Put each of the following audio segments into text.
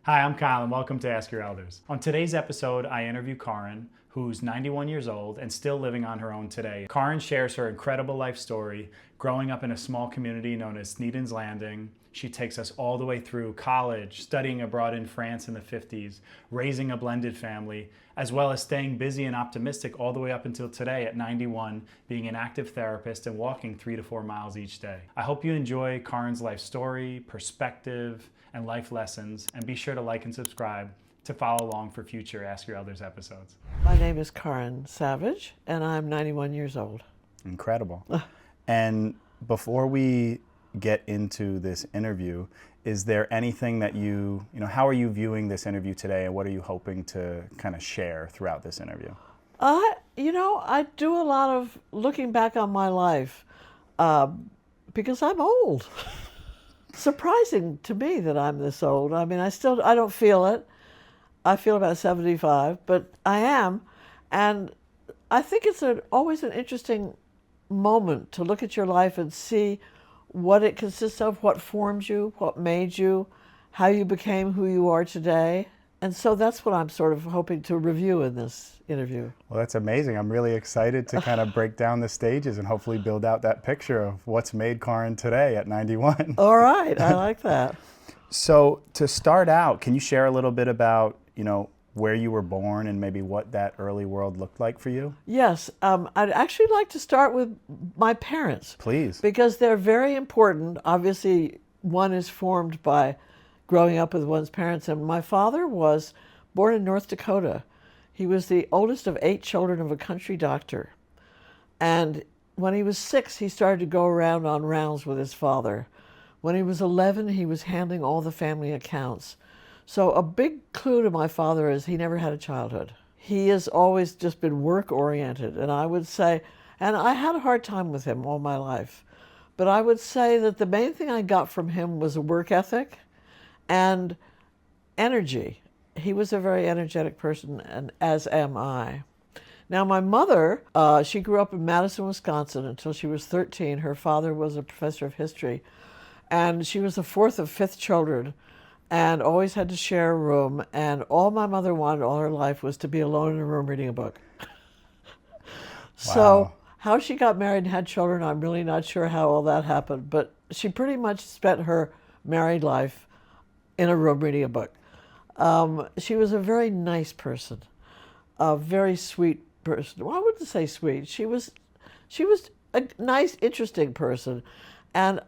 Hi, I'm Kyle and welcome to Ask Your Elders. On today's episode, I interview Karin, who's 91 years old and still living on her own today. Karin shares her incredible life story, growing up in a small community known as Sneden's Landing. She takes us all the way through college, studying abroad in France in the 50s, raising a blended family, as well as staying busy and optimistic all the way up until today at 91, being an active therapist and walking 3 to 4 miles each day. I hope you enjoy Karin's life story, perspective, and life lessons, and be sure to like and subscribe to follow along for future Ask Your Elders episodes. My name is Karin Savage, and I'm 91 years old. Incredible. And before we get into this interview, is there anything that how are you viewing this interview today, and what are you hoping to kind of share throughout this interview? I do a lot of looking back on my life because I'm old. Surprising to me that I'm this old. I mean, I don't feel it. I feel about 75, but I am. And I think it's always an interesting moment to look at your life and see what it consists of, what formed you, what made you, how you became who you are today. And so that's what I'm sort of hoping to review in this interview. Well, that's amazing. I'm really excited to kind of break down the stages and hopefully build out that picture of what's made Karin today at 91. All right, I like that. So to start out, can you share a little bit about, where you were born and maybe what that early world looked like for you? Yes, I'd actually like to start with my parents. Please. Because they're very important. Obviously, one is formed by growing up with one's parents. And my father was born in North Dakota. He was the oldest of 8 children of a country doctor. And when he was 6, he started to go around on rounds with his father. When he was 11, he was handling all the family accounts. So a big clue to my father is he never had a childhood. He has always just been work-oriented. And I would say, and I had a hard time with him all my life, but I would say that the main thing I got from him was a work ethic and energy. He was a very energetic person, and as am I. Now, my mother, she grew up in Madison, Wisconsin until she was 13. Her father was a professor of history, and she was the 4th of 5 children and always had to share a room. And all my mother wanted all her life was to be alone in a room reading a book. So how she got married and had children, I'm really not sure how all that happened, but she pretty much spent her married life in a room reading a book. She was a very nice person, a very sweet person. Well, I wouldn't say sweet. She was a nice, interesting person. And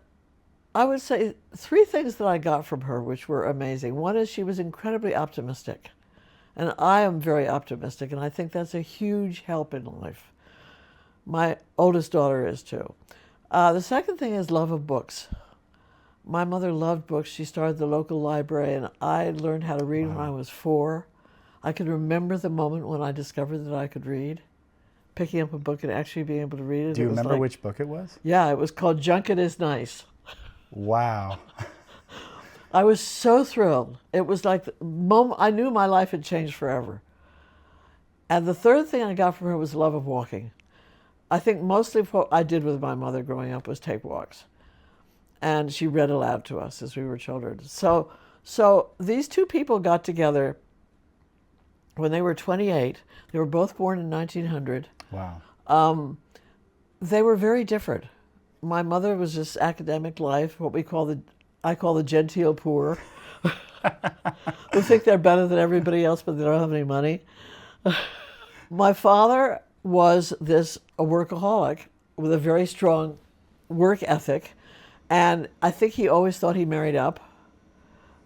I would say 3 things that I got from her which were amazing. One is she was incredibly optimistic. And I am very optimistic, and I think that's a huge help in life. My oldest daughter is too. The second thing is love of books. My mother loved books. She started the local library, and I learned how to read when I was 4. I can remember the moment when I discovered that I could read, picking up a book and actually being able to read it. Do you remember which book it was? Yeah, it was called Junket is Nice. Wow. I was so thrilled. It was like the moment I knew my life had changed forever. And the third thing I got from her was love of walking. I think mostly what I did with my mother growing up was take walks. And she read aloud to us as we were children. So these 2 people got together when they were 28. They were both born in 1900. Wow. They were very different. My mother was just academic life, what I call the genteel poor, who think they're better than everybody else, but they don't have any money. My father was a workaholic with a very strong work ethic. And I think he always thought he married up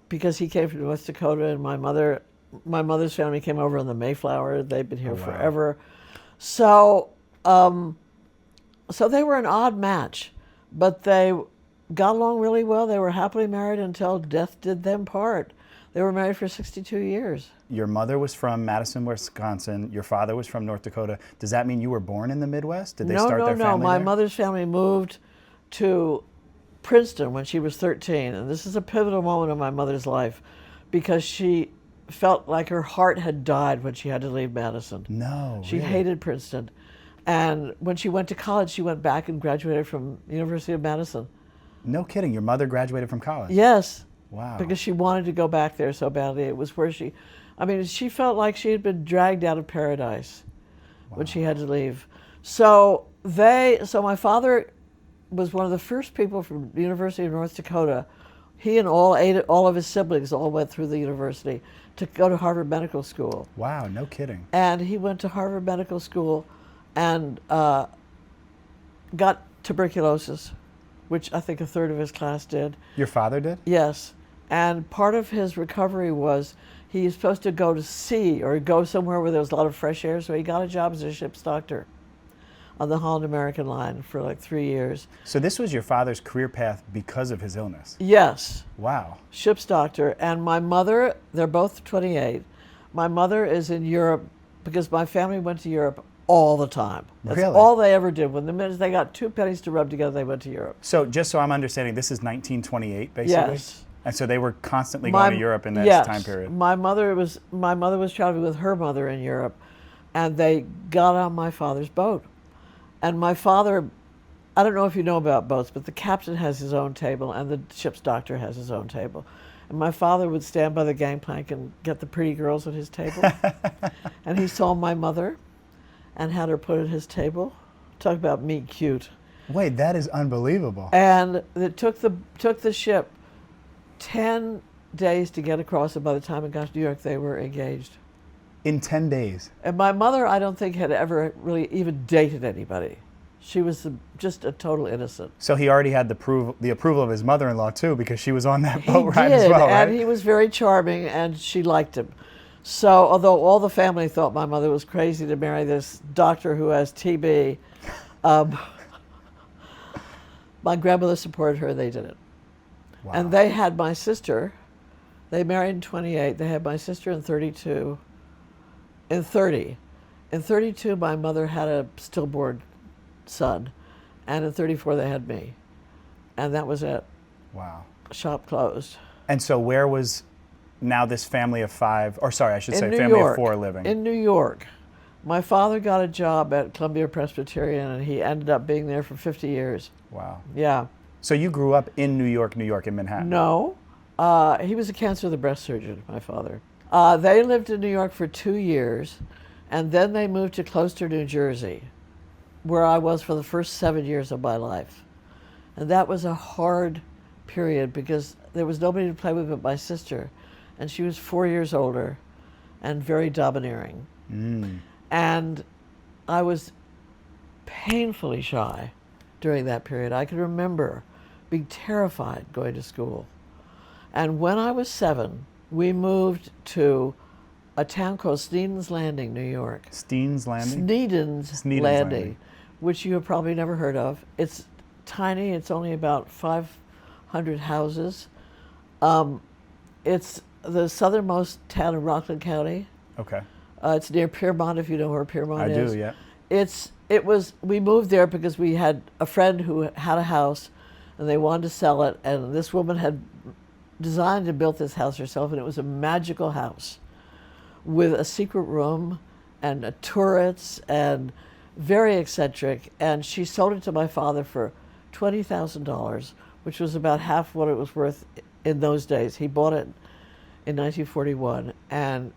because he came from North Dakota, and my mother's family came over on the Mayflower. They've been here forever. So they were an odd match, but they got along really well. They were happily married until death did them part. They were married for 62 years. Your mother was from Madison, Wisconsin. Your father was from North Dakota. Does that mean you were born in the Midwest? Did they start their family No. My there? mother's family moved to Princeton when she was 13. And this is a pivotal moment in my mother's life because she felt like her heart had died when she had to leave Madison. No, She really? hated Princeton. And when she went to college, she went back and graduated from University of Madison. No kidding. Your mother graduated from college? Yes. Wow. because she wanted to go back there so badly. It was where she felt like she had been dragged out of paradise when she had to leave. So my father was one of the first people from the University of North Dakota. He and all of his siblings all went through the university to go to Harvard Medical School. Wow, no kidding. And he went to Harvard Medical School and got tuberculosis, which I think a third of his class did. Your father did? Yes. And part of his recovery was he was supposed to go to sea or go somewhere where there was a lot of fresh air, so he got a job as a ship's doctor on the Holland American line for like 3 years. So this was your father's career path because of his illness? Yes. Wow. Ship's doctor. And my mother, they're both 28. My mother is in Europe because my family went to Europe all the time. That's Really? all they ever did. When the minute they got 2 pennies to rub together, they went to Europe. So just so I'm understanding, this is 1928, basically? Yes. And so they were constantly going to Europe in that yes. time period? My mother was traveling with her mother in Europe, and they got on my father's boat. And my father, I don't know if you know about boats, but the captain has his own table and the ship's doctor has his own table. And my father would stand by the gangplank and get the pretty girls at his table. And he saw my mother and had her put at his table. Talk about meet cute. Wait, that is unbelievable. And it took the ship 10 days to get across, and by the time it got to New York, they were engaged. In 10 days? And my mother, I don't think, had ever really even dated anybody. She was just a total innocent. So he already had the approval of his mother-in-law, too, because she was on that boat ride as well, right? And he was very charming, and she liked him. So although all the family thought my mother was crazy to marry this doctor who has TB, my grandmother supported her, they did it. Wow. And they had my sister. They married in 28. They had my sister in 32. In 32, my mother had a stillborn son. And in 34, they had me. And that was it. Wow. Shop closed. And so where was now this family of 5, or sorry, I should say In New family York. of 4 living? In New York. My father got a job at Columbia Presbyterian, and he ended up being there for 50 years. Wow. Yeah. So you grew up in New York, in Manhattan? No. He was a cancer of the breast surgeon, my father. They lived in New York for 2 years, and then they moved to Closter, New Jersey, where I was for the first 7 years of my life. And that was a hard period because there was nobody to play with but my sister, and she was 4 years older and very domineering. Mm. And I was painfully shy during that period. I can remember being terrified going to school. And when I was 7, we moved to a town called Sneeden's Landing, New York. Sneeden's Landing? Sneeden's Landing, which you have probably never heard of. It's tiny. It's only about 500 houses. It's the southernmost town in Rockland County. Okay. It's near Piermont, if you know where Piermont is. I do, yeah. We moved there because we had a friend who had a house and they wanted to sell it, and this woman had designed and built this house herself, and it was a magical house with a secret room and turrets and very eccentric, and she sold it to my father for $20,000, which was about half what it was worth in those days. He bought it in 1941, and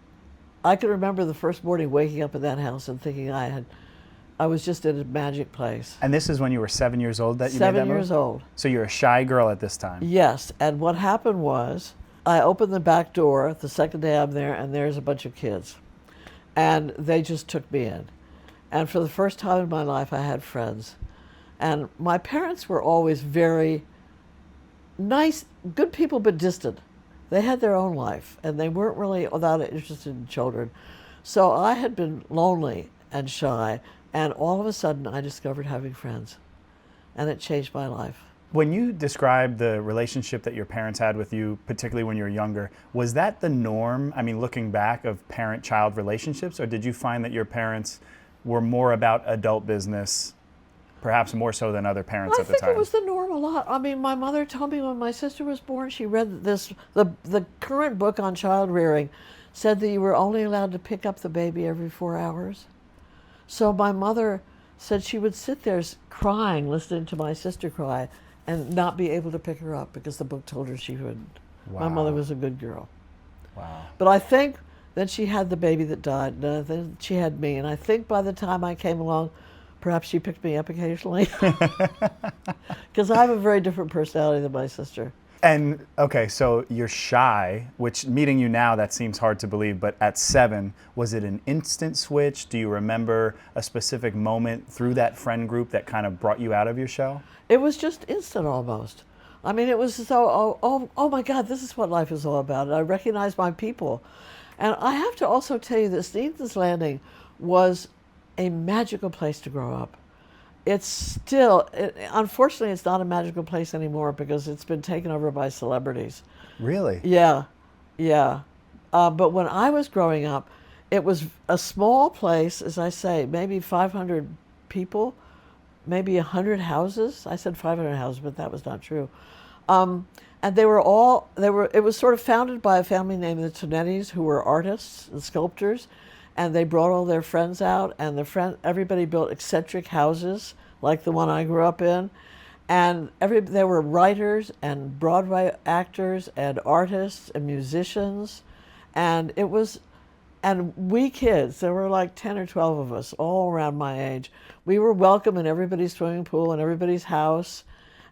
I can remember the first morning waking up in that house and thinking I was just in a magic place. And this is when you were 7 years old that you made that move? 7 years old. So you're a shy girl at this time? Yes, and what happened was I opened the back door the second day I'm there, and there's a bunch of kids. And they just took me in. And for the first time in my life, I had friends. And my parents were always very nice, good people, but distant. They had their own life, and they weren't really that interested in children. So I had been lonely and shy, and all of a sudden I discovered having friends, and it changed my life. When you describe the relationship that your parents had with you, particularly when you were younger, was that the norm, I mean, looking back, of parent-child relationships, or did you find that your parents were more about adult business, perhaps more so than other parents at the time? I think it was the norm a lot. I mean, my mother told me when my sister was born, she read the current book on child rearing said that you were only allowed to pick up the baby every 4 hours. So my mother said she would sit there crying, listening to my sister cry, and not be able to pick her up because the book told her she wouldn't. My mother Wow. was a good girl. Wow. But I think then she had the baby that died, and then she had me. And I think by the time I came along, perhaps she picked me up occasionally. Because I have a very different personality than my sister. And okay, so you're shy, which meeting you now, that seems hard to believe, but at 7, was it an instant switch? Do you remember a specific moment through that friend group that kind of brought you out of your shell? It was just instant almost. I mean, it was so, oh my God, this is what life is all about. And I recognized my people. And I have to also tell you that Stevens Landing was a magical place to grow up. It's still, unfortunately, it's not a magical place anymore because it's been taken over by celebrities. Really? Yeah, yeah. But when I was growing up, it was a small place, as I say, maybe 500 people, maybe 100 houses. I said 500 houses, but that was not true. And it was sort of founded by a family named the Tonettis, who were artists and sculptors, and they brought all their friends out, and everybody built eccentric houses like the one I grew up in. And there were writers and Broadway actors and artists and musicians. And we kids, there were like 10 or 12 of us, all around my age. We were welcome in everybody's swimming pool and everybody's house.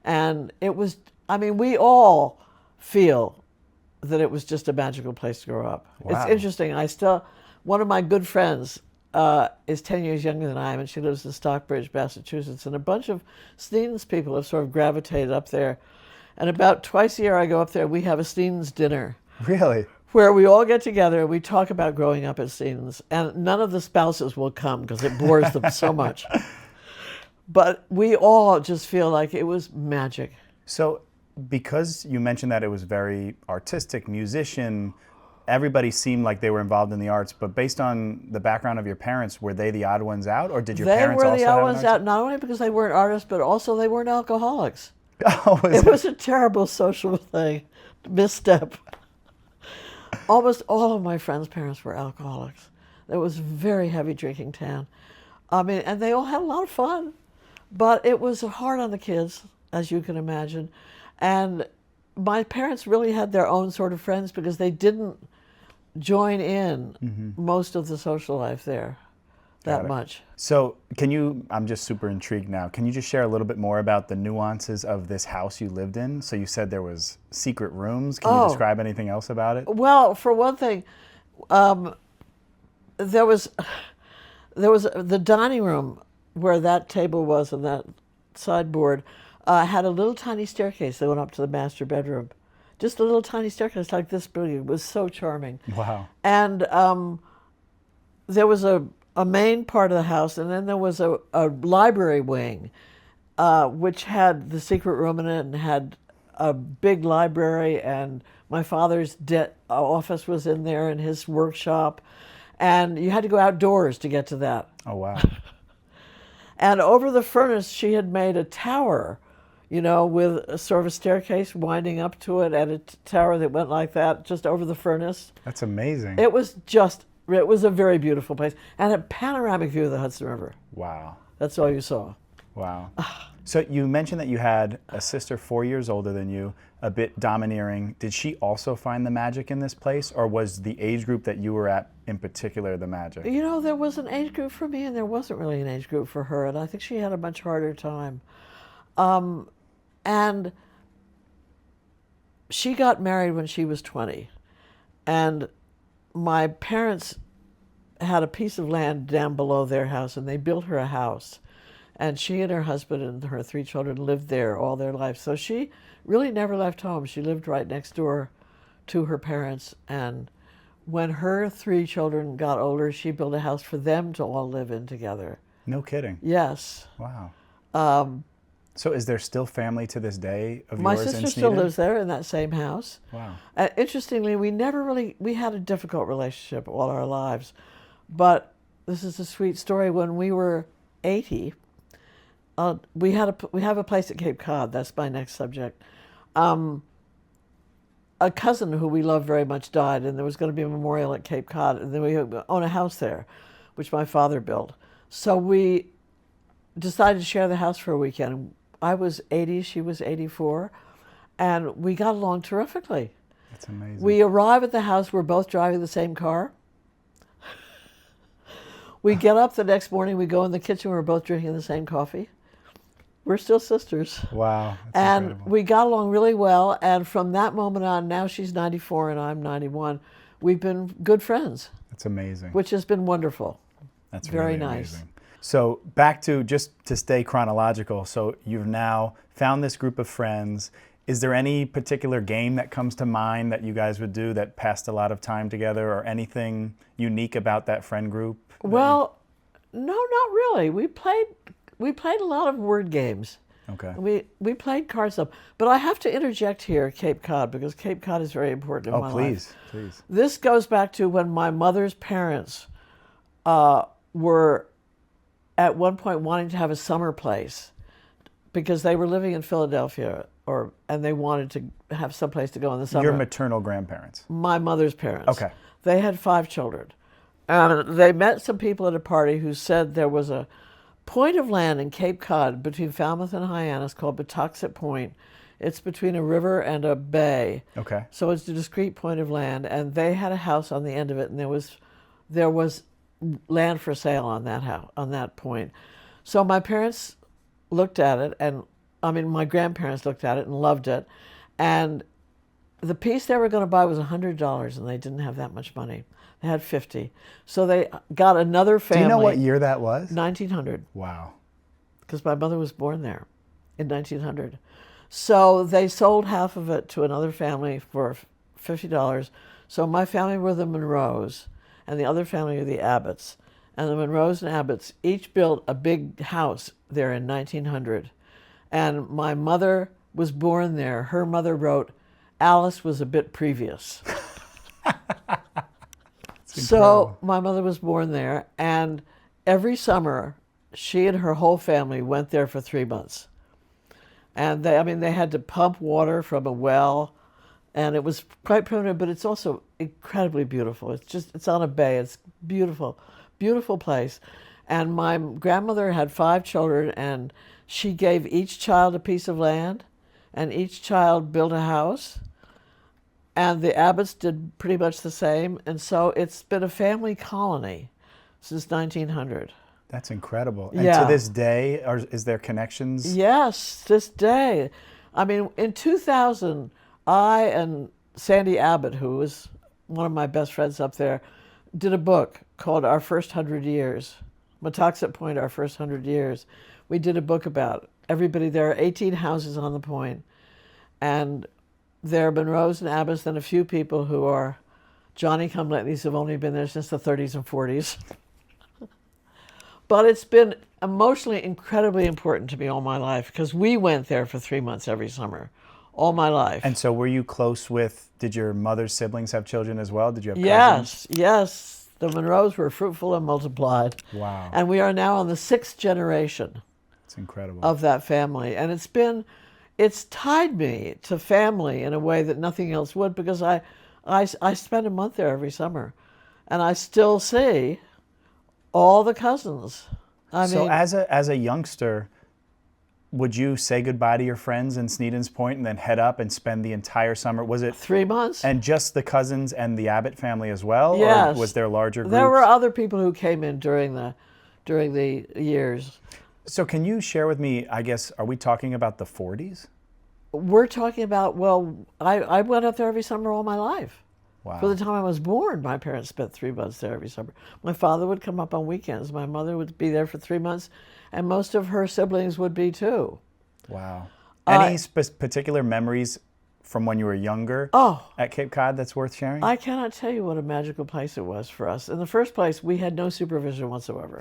And we all feel that it was just a magical place to grow up. Wow. It's interesting. One of my good friends is 10 years younger than I am, and she lives in Stockbridge, Massachusetts. And a bunch of Stevens people have sort of gravitated up there. And about twice a year I go up there, we have a Stevens dinner. Really? Where we all get together and we talk about growing up at Stevens. And none of the spouses will come because it bores them so much. But we all just feel like it was magic. So, because you mentioned that it was very artistic, musician, everybody seemed like they were involved in the arts, but based on the background of your parents, were they the odd ones out, or did your parents also have They were the odd an ones arts- out, not only because they weren't artists, but also they weren't alcoholics. Oh, It was a terrible social thing, misstep. Almost all of my friends' parents were alcoholics. There was a very heavy drinking town. And they all had a lot of fun, but it was hard on the kids, as you can imagine. And my parents really had their own sort of friends because they didn't join in most of the social life there that much. So I'm just super intrigued now. Can you just share a little bit more about the nuances of this house you lived in? So you said there was secret rooms. Can you describe anything else about it? Well, for one thing, there was the dining room where that table was and that sideboard had a little tiny staircase that went up to the master bedroom. Just a little tiny staircase like this big. It was so charming. Wow. And there was a main part of the house, and then there was a library wing, which had the secret room in it and had a big library, and my father's office was in there and his workshop. And you had to go outdoors to get to that. Oh, wow. And over the furnace, she had made a tower, with a sort of a staircase winding up to it and a tower that went like that just over the furnace. That's amazing. It was a very beautiful place and a panoramic view of the Hudson River. Wow. That's all you saw. Wow. So you mentioned that you had a sister 4 years older than you, a bit domineering. Did she also find the magic in this place, or was the age group that you were at in particular the magic? There was an age group for me and there wasn't really an age group for her, and I think she had a much harder time. And she got married when she was 20. And my parents had a piece of land down below their house, and they built her a house. And she and her husband and her 3 children lived there all their life. So she really never left home. She lived right next door to her parents. And when her 3 children got older, she built a house for them to all live in together. No kidding. Yes. Wow. So is there still family to this day of My yours in sister Sneeden? still lives there in that same house. Wow. Interestingly, we had a difficult relationship all our lives. But this is a sweet story. When we were 80, we have a place at Cape Cod. That's my next subject. A cousin who we love very much died, and there was going to be a memorial at Cape Cod, and then we own a house there, which my father built. So we decided to share the house for a weekend. I was 80, she was 84, and we got along terrifically. That's amazing. We arrive at the house, we're both driving the same car. We get up the next morning, we go in the kitchen, we're both drinking the same coffee. We're still sisters. Wow. That's And incredible. we got along really well. And from that moment on, now she's 94 and I'm 91, we've been good friends. That's amazing. Which has been wonderful. That's very really nice. Amazing. So back to, just to stay chronological, so you've now found this group of friends. Is there any particular game that comes to mind that you guys would do that passed a lot of time together, or anything unique about that friend group? Well, no, not really. We played a lot of word games. Okay. We played card stuff. But I have to interject here, Cape Cod, because Cape Cod is very important in my life. Please. This goes back to when my mother's parents were at one point wanting to have a summer place because they were living in Philadelphia, and they wanted to have some place to go in the summer. Your maternal grandparents? My mother's parents. Okay. They had 5 children. And they met some people at a party who said there was a point of land in Cape Cod between Falmouth and Hyannis called Patuxent Point. It's between a river and a bay. Okay. So it's a discrete point of land, and they had a house on the end of it, and there was land for sale on that house, on that point. So my parents looked at it, and my grandparents looked at it and loved it, and the piece they were going to buy was $100, and they didn't have that much money. They had 50. So they got another family. Do you know what year that was? 1900. Wow. Because my mother was born there in 1900. So they sold half of it to another family for $50. So my family were the Monroes, and the other family were the Abbotts. And the Monroes and Abbotts each built a big house there in 1900. And my mother was born there. Her mother wrote, "Alice was a bit previous." So my mother was born there, and every summer she and her whole family went there for 3 months. And they had to pump water from a well, and it was quite primitive, but it's also incredibly beautiful. It's on a bay. It's beautiful, beautiful place. And my grandmother had 5 children, and she gave each child a piece of land, and each child built a house. And the Abbotts did pretty much the same. And so it's been a family colony since 1900. That's incredible. And Yeah. to this day, is there connections? Yes, this day. In 2000, I and Sandy Abbott, who was one of my best friends up there, did a book called Our First 100 Years, Matuxet Point, Our First 100 Years. We did a book about everybody. There are 18 houses on the point, and there are Monroes and Abbotts, and a few people who are Johnny-come-latelys who've only been there since the 30s and 40s. But it's been emotionally incredibly important to me all my life, because we went there for 3 months every summer, all my life. And so were you close with, did your mother's siblings have children as well? Did you have cousins? Yes. The Monroes were fruitful and multiplied. Wow. And we are now on the 6th generation It's incredible. of that family. And it's tied me to family in a way that nothing else would, because I spend a month there every summer, and I still see all the cousins. So as a youngster, would you say goodbye to your friends in Sneedon's Point and then head up and spend the entire summer? Was it 3 months? And just the cousins and the Abbott family as well? Yes. Or was there larger groups? There were other people who came in during the years. So can you share with me, I guess, are we talking about the 40s? We're talking about, I went up there every summer all my life. Wow. For the time I was born, my parents spent 3 months there every summer. My father would come up on weekends. My mother would be there for 3 months, and most of her siblings would be too. Wow. Any particular memories from when you were younger at Cape Cod that's worth sharing? I cannot tell you what a magical place it was for us. In the first place, we had no supervision whatsoever.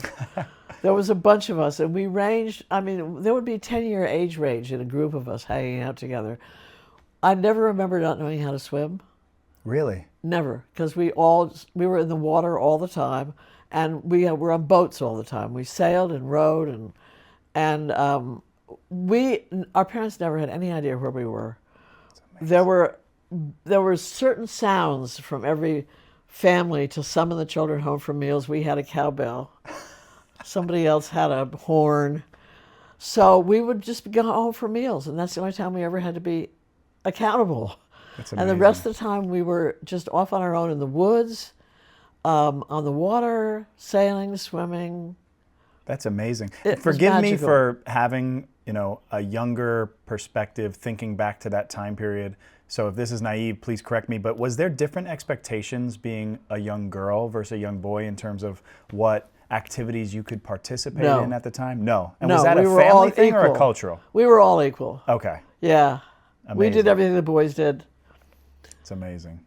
There was a bunch of us, and we ranged, there would be a 10-year age range in a group of us hanging out together. I never remember not knowing how to swim. Really? Never, because we were in the water all the time, and we were on boats all the time. We sailed and rowed, and our parents never had any idea where we were. There were certain sounds from every family to summon the children home from meals. We had a cowbell. Somebody else had a horn. So we would just go home for meals, and that's the only time we ever had to be accountable. That's And the amazing. rest of the time we were just off on our own in the woods, on the water, sailing, swimming. That's amazing. It was Forgive me magical. for having, a younger perspective, thinking back to that time period. So if this is naive, please correct me, but was there different expectations being a young girl versus a young boy in terms of what activities you could participate No. in at the time? No. And No, was that we a were all family thing or a equal. cultural? We were all equal. Okay. Yeah. We Amazing. did everything the boys did. It's amazing.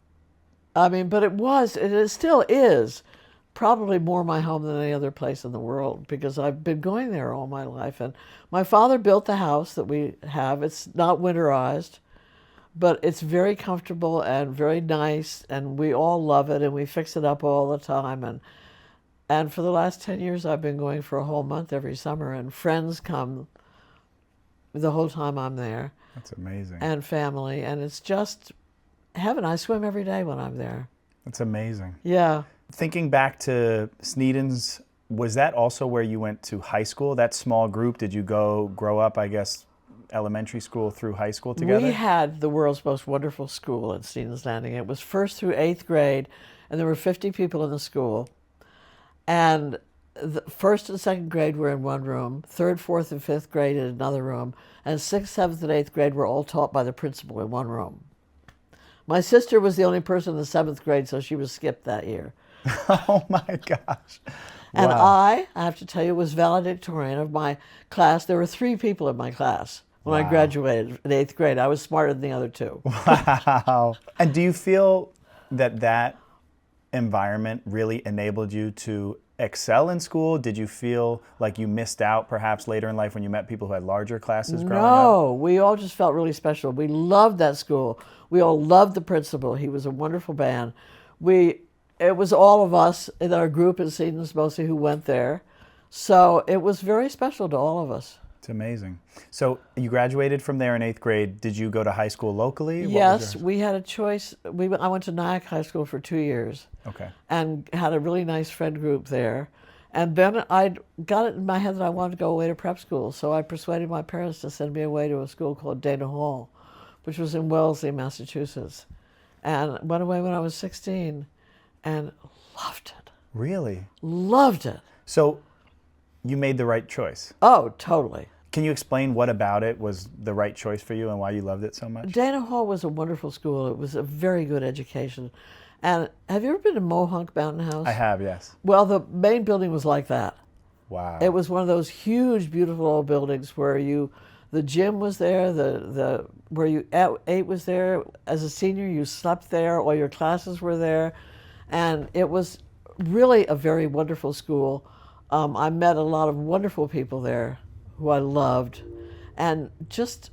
I mean, but it still is probably more my home than any other place in the world because I've been going there all my life. And my father built the house that we have. It's not winterized, but it's very comfortable and very nice, and we all love it, and we fix it up all the time. And for the last 10 years, I've been going for a whole month every summer, and friends come the whole time I'm there, That's amazing. and family, and it's just heaven. I swim every day when I'm there. That's amazing. Yeah. Thinking back to Sneedon's, was that also where you went to high school? That small group, did you grow up, I guess, elementary school through high school together? We had the world's most wonderful school at Stevens Landing. It was first through 8th grade, and there were 50 people in the school. And the first and second grade were in one room, third, fourth, and fifth grade in another room, and sixth, seventh, and eighth grade were all taught by the principal in one room. My sister was the only person in the seventh grade, so she was skipped that year. Oh my gosh. And Wow. I have to tell you, was valedictorian of my class. There were 3 people in my class when I Wow. graduated in 8th grade. I was smarter than the other 2. Wow. And do you feel that environment really enabled you to excel in school? Did you feel like you missed out perhaps later in life when you met people who had larger classes growing up? No, we all just felt really special. We loved that school. We all loved the principal. He was a wonderful man. It was all of us in our group at Seton's mostly who went there. So it was very special to all of us. It's amazing. So you graduated from there in 8th grade. Did you go to high school locally? What was Yes, your- we had a choice. I went to Nyack High School for 2 years Okay. and had a really nice friend group there. And then I got it in my head that I wanted to go away to prep school. So I persuaded my parents to send me away to a school called Dana Hall, which was in Wellesley, Massachusetts. And went away when I was 16 and loved it. Really? Loved it. So you made the right choice. Oh, totally. Can you explain what about it was the right choice for you and why you loved it so much? Dana Hall was a wonderful school. It was a very good education. And have you ever been to Mohonk Mountain House? I have, yes. Well, the main building was like that. Wow. It was one of those huge, beautiful old buildings where the gym was there, the where you ate was there. As a senior, you slept there. All your classes were there, and it was really a very wonderful school. I met a lot of wonderful people there, who I loved, and just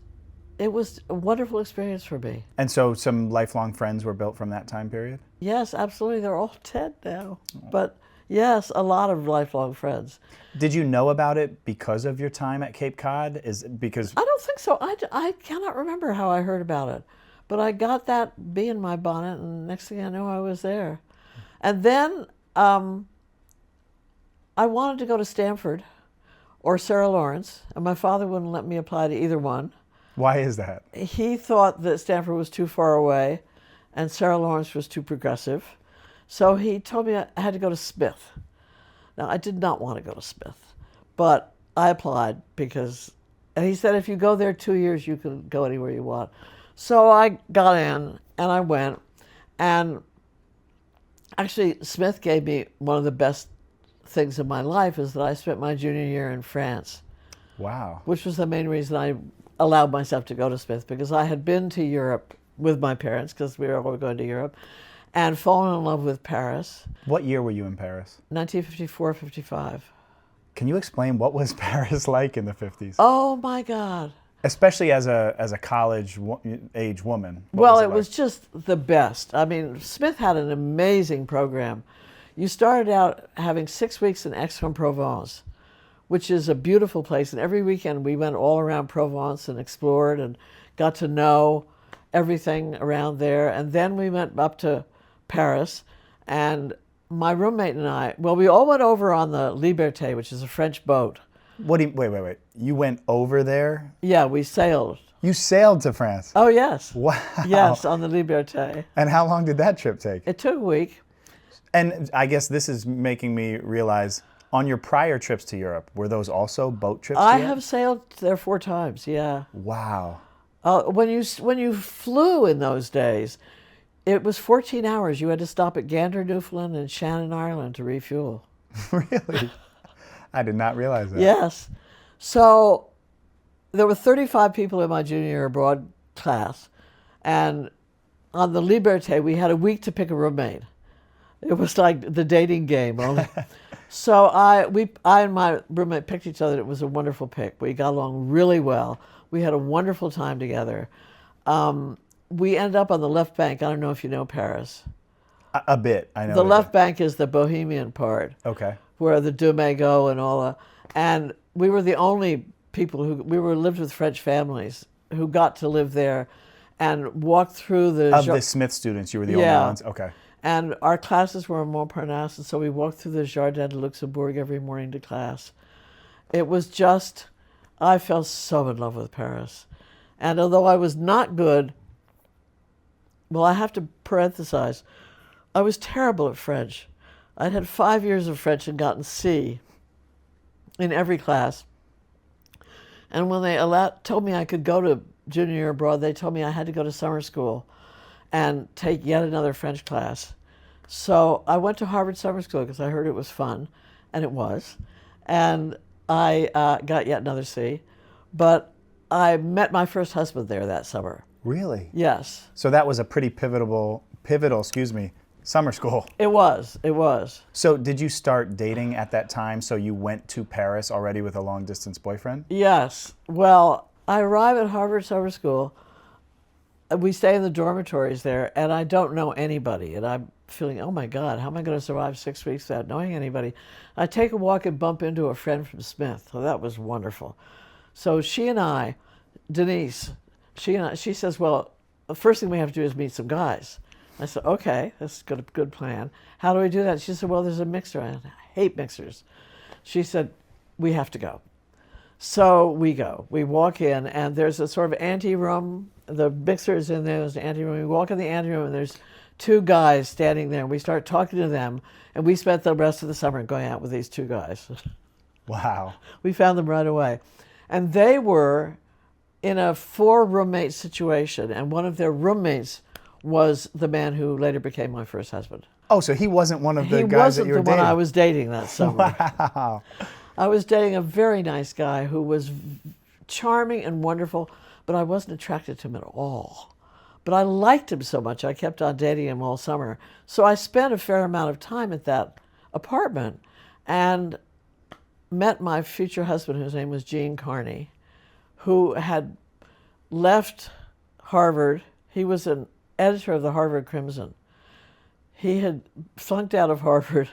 it was a wonderful experience for me. And so some lifelong friends were built from that time period? Yes, absolutely. They're all dead now, but yes, a lot of lifelong friends. Did you know about it because of your time at Cape Cod? Is it because I don't think so. I cannot remember how I heard about it, but I got that bee in my bonnet, and next thing I knew, I was there. And then I wanted to go to Stanford or Sarah Lawrence, and my father wouldn't let me apply to either one. why is that? He thought that Stanford was too far away, and Sarah Lawrence was too progressive. So he told me I had to go to Smith. Now, I did not want to go to Smith, but I applied and he said, if you go there 2 years, you can go anywhere you want. So I got in, and I went, and actually, Smith gave me one of the best things in my life is that I spent my junior year in France, Wow. which was the main reason I allowed myself to go to Smith, because I had been to Europe with my parents, because we were all going to Europe, and fallen in love with Paris, What year were you in Paris? 1954, 55. Can you explain what was Paris like in the 50s? Oh my God. Especially as a college age woman. What Well, was it was just the best. I mean, Smith had an amazing program. You started out having 6 weeks in Aix-en-Provence, which is a beautiful place. And every weekend we went all around Provence and explored and got to know everything around there. And then we went up to Paris, and my roommate and I, well, we all went over on the Liberté, which is a French boat. Wait. You went over there? Yeah, we sailed You sailed to France? Oh, yes. Wow. Yes, on the Liberté. And how long did that trip take? It took a week. And I guess this is making me realize, on your prior trips to Europe, were those also boat trips to I Europe? have sailed there 4 times, yeah. Wow. When you flew in those days, it was 14 hours. You had to stop at Gander, Newfoundland and Shannon, Ireland to refuel. Really? I did not realize that. Yes. So there were 35 people in my junior year abroad class. And on the Liberté, we had a week to pick a roommate. It was like the dating game. So I and my roommate picked each other. It was a wonderful pick. We got along really well. We had a wonderful time together. We ended up on the left bank. I don't know if you know Paris. A bit, I know. The left bank is the Bohemian part. Okay. Where the Dumais go and all that. And we were the only people lived with French families who got to live there and walked through the... Of the Smith students, you were the only ones? Okay. And our classes were in Montparnasse, and so we walked through the Jardin de Luxembourg every morning to class. It was just, I fell so in love with Paris. And although I was not good, well, I have to parenthesize, I was terrible at French. I'd had 5 years of French and gotten C in every class. And when they told me I could go to junior year abroad, they told me I had to go to summer school and take yet another French class. So I went to Harvard Summer School because I heard it was fun, and it was. And I got yet another C. But I met my first husband there that summer. Really? Yes. So that was a pretty pivotal, summer school. It was. So did you start dating at that time? So you went to Paris already with a long distance boyfriend? Yes. Well, I arrived at Harvard Summer School. We stay in the dormitories there, and I don't know anybody. And I'm feeling, oh my God, how am I going to survive 6 weeks without knowing anybody? I take a walk and bump into a friend from Smith. So that was wonderful. So she and I, Denise, she says, well, the first thing we have to do is meet some guys. I said, okay, that's a good plan. How do we do that? She said, well, there's a mixer. I hate mixers. She said, we have to go. So we go. We walk in, and there's a sort of anteroom. The mixer is in there. There's an anteroom. We walk in the anteroom, and there's 2 guys standing there. We start talking to them, and we spent the rest of the summer going out with these 2 guys. Wow. We found them right away. And they were in a 4-roommate situation, and one of their roommates was the man who later became my first husband. Oh, so he wasn't one of the guys that you were dating? He wasn't the one I was dating that summer. Wow. I was dating a very nice guy who was charming and wonderful, but I wasn't attracted to him at all. But I liked him so much, I kept on dating him all summer. So I spent a fair amount of time at that apartment and met my future husband, whose name was Gene Carney, who had left Harvard. He was an editor of the Harvard Crimson. He had flunked out of Harvard,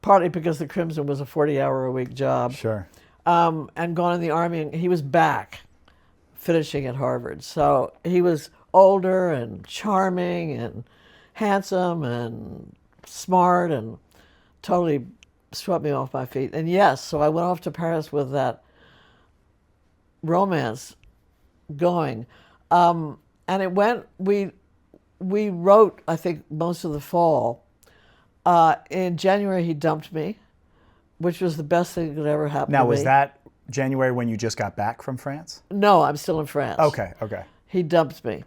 partly because the Crimson was a 40-hour-a-week job. Sure. And gone in the Army, and he was back, finishing at Harvard. So he was older and charming and handsome and smart and totally swept me off my feet. And yes, so I went off to Paris with that romance going. And it went, we wrote, I think, most of the fall. In January, he dumped me, which was the best thing that could ever happen to me. Now, was that January when you just got back from France? No, I'm still in France. Okay. He dumped me,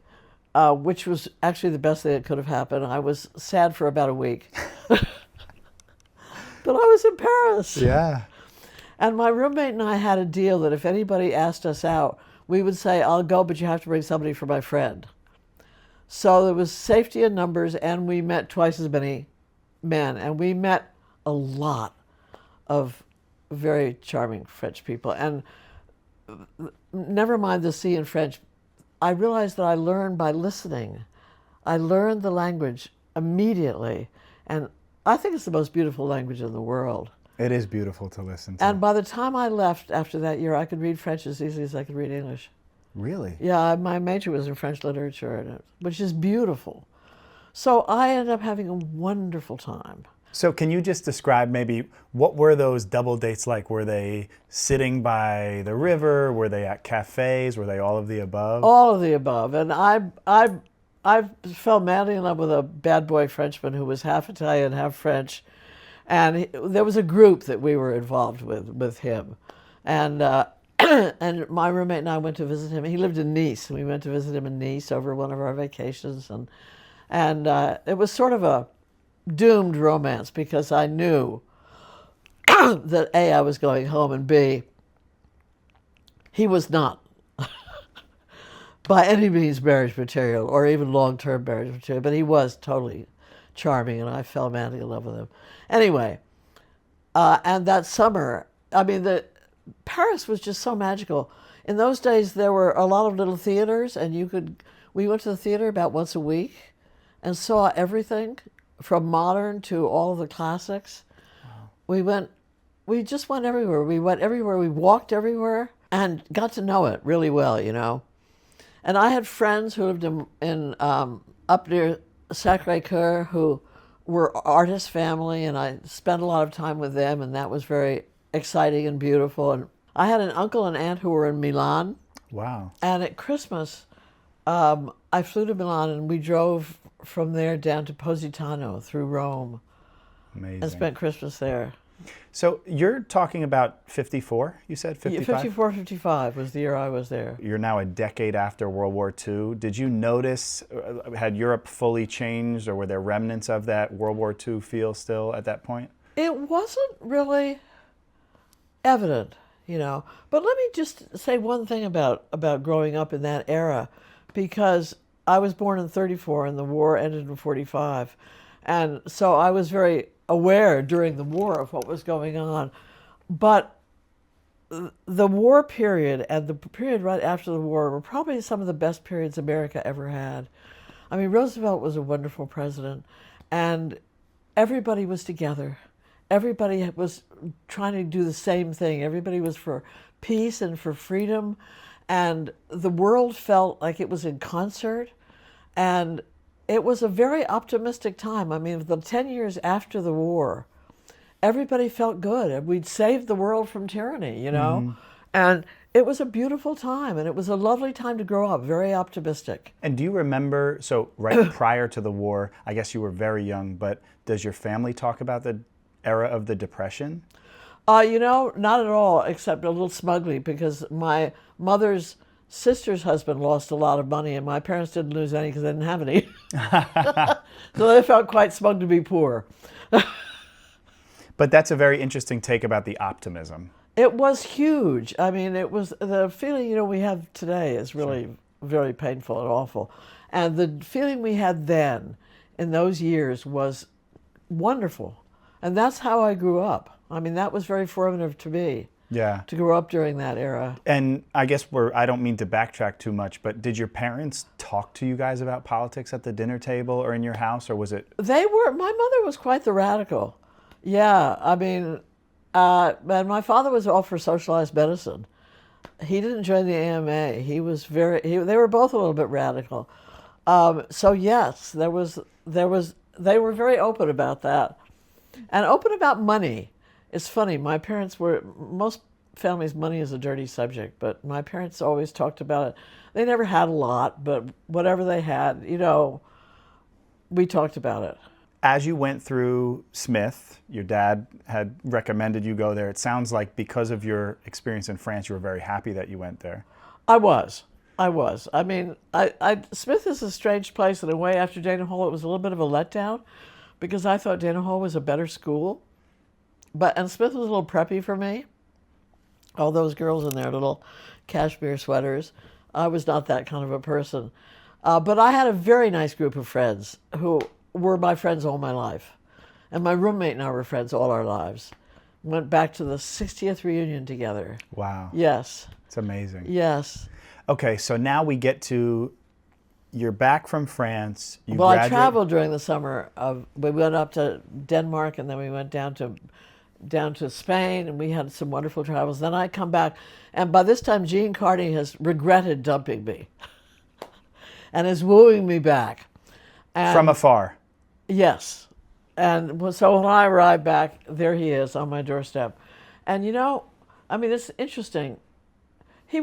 which was actually the best thing that could have happened. I was sad for about a week. But I was in Paris. Yeah. And my roommate and I had a deal that if anybody asked us out, we would say, I'll go, but you have to bring somebody for my friend. So there was safety in numbers, and we met twice as many men. And we met a lot of very charming French people. And never mind the C in French, I realized that I learned by listening. I learned the language immediately. And I think it's the most beautiful language in the world. It is beautiful to listen to. And by the time I left after that year, I could read French as easily as I could read English. Really? Yeah, my major was in French literature, which is beautiful. So I ended up having a wonderful time. So can you just describe maybe what were those double dates like? Were they sitting by the river? Were they at cafes? Were they all of the above? All of the above. And I fell madly in love with a bad boy Frenchman who was half Italian, half French. And there was a group that we were involved with him. And and my roommate and I went to visit him. He lived in Nice. We went to visit him in Nice over one of our vacations. And it was sort of a doomed romance because I knew that A, I was going home, and B, he was not by any means marriage material or even long-term marriage material, but he was totally charming, and I fell madly in love with him. Anyway, and that summer, I mean, Paris was just so magical. In those days, there were a lot of little theaters, and we went to the theater about once a week and saw everything from modern to all of the classics. Wow. We just went everywhere. We went everywhere. We walked everywhere and got to know it really well, you know. And I had friends who lived in up near Sacré-Cœur who were artist family, and I spent a lot of time with them, and that was very exciting and beautiful. And I had an uncle and aunt who were in Milan. Wow. And at Christmas, I flew to Milan, and we drove from there down to Positano through Rome. Amazing. And spent Christmas there. So you're talking about 54, you said? 55? 54, 55 was the year I was there. You're now a decade after World War II. Did you notice, had Europe fully changed, or were there remnants of that World War II feel still at that point? It wasn't really evident, you know. But let me just say one thing about growing up in that era, because I was born in 34 and the war ended in 45. And so I was very aware during the war of what was going on. But the war period and the period right after the war were probably some of the best periods America ever had. I mean, Roosevelt was a wonderful president, and everybody was together. Everybody was trying to do the same thing. Everybody was for peace and for freedom, and the world felt like it was in concert, and it was a very optimistic time. I mean, the 10 years after the war, everybody felt good, and we'd saved the world from tyranny, you know? Mm-hmm. And it was a beautiful time, and it was a lovely time to grow up, very optimistic. And do you remember, so right prior to the war, I guess you were very young, but does your family talk about the era of the Depression? You know, not at all, except a little smugly, because my mother's sister's husband lost a lot of money, and my parents didn't lose any because they didn't have any. So they felt quite smug to be poor. But that's a very interesting take about the optimism. It was huge. I mean, it was the feeling, you know, we have today is really very painful and awful. And the feeling we had then in those years was wonderful. And that's how I grew up. I mean, that was very formative to me. Yeah. To grow up during that era. And I guess I don't mean to backtrack too much, but did your parents talk to you guys about politics at the dinner table or in your house, or was it? They were. My mother was quite the radical. Yeah, I mean, and my father was all for socialized medicine. He didn't join the AMA. He was they were both a little bit radical. So yes, they were very open about that, and open about money. It's funny, most families, money is a dirty subject, but my parents always talked about it. They never had a lot, but whatever they had, you know, we talked about it. As you went through Smith, your dad had recommended you go there. It sounds like because of your experience in France, you were very happy that you went there. I was. I mean, Smith is a strange place in a way. After Dana Hall, it was a little bit of a letdown because I thought Dana Hall was a better school. And Smith was a little preppy for me. All those girls in their little cashmere sweaters. I was not that kind of a person. But I had a very nice group of friends who were my friends all my life. And my roommate and I were friends all our lives. Went back to the 60th reunion together. Wow. Yes. It's amazing. Yes. Okay, so now we get to, you're back from France. I traveled during the summer. We went up to Denmark, and then we went down to Spain, and we had some wonderful travels. Then I come back, and by this time Jean Carney has regretted dumping me and is wooing me back. From afar? Yes. So when I arrived back, there he is on my doorstep. And I mean, it's interesting. He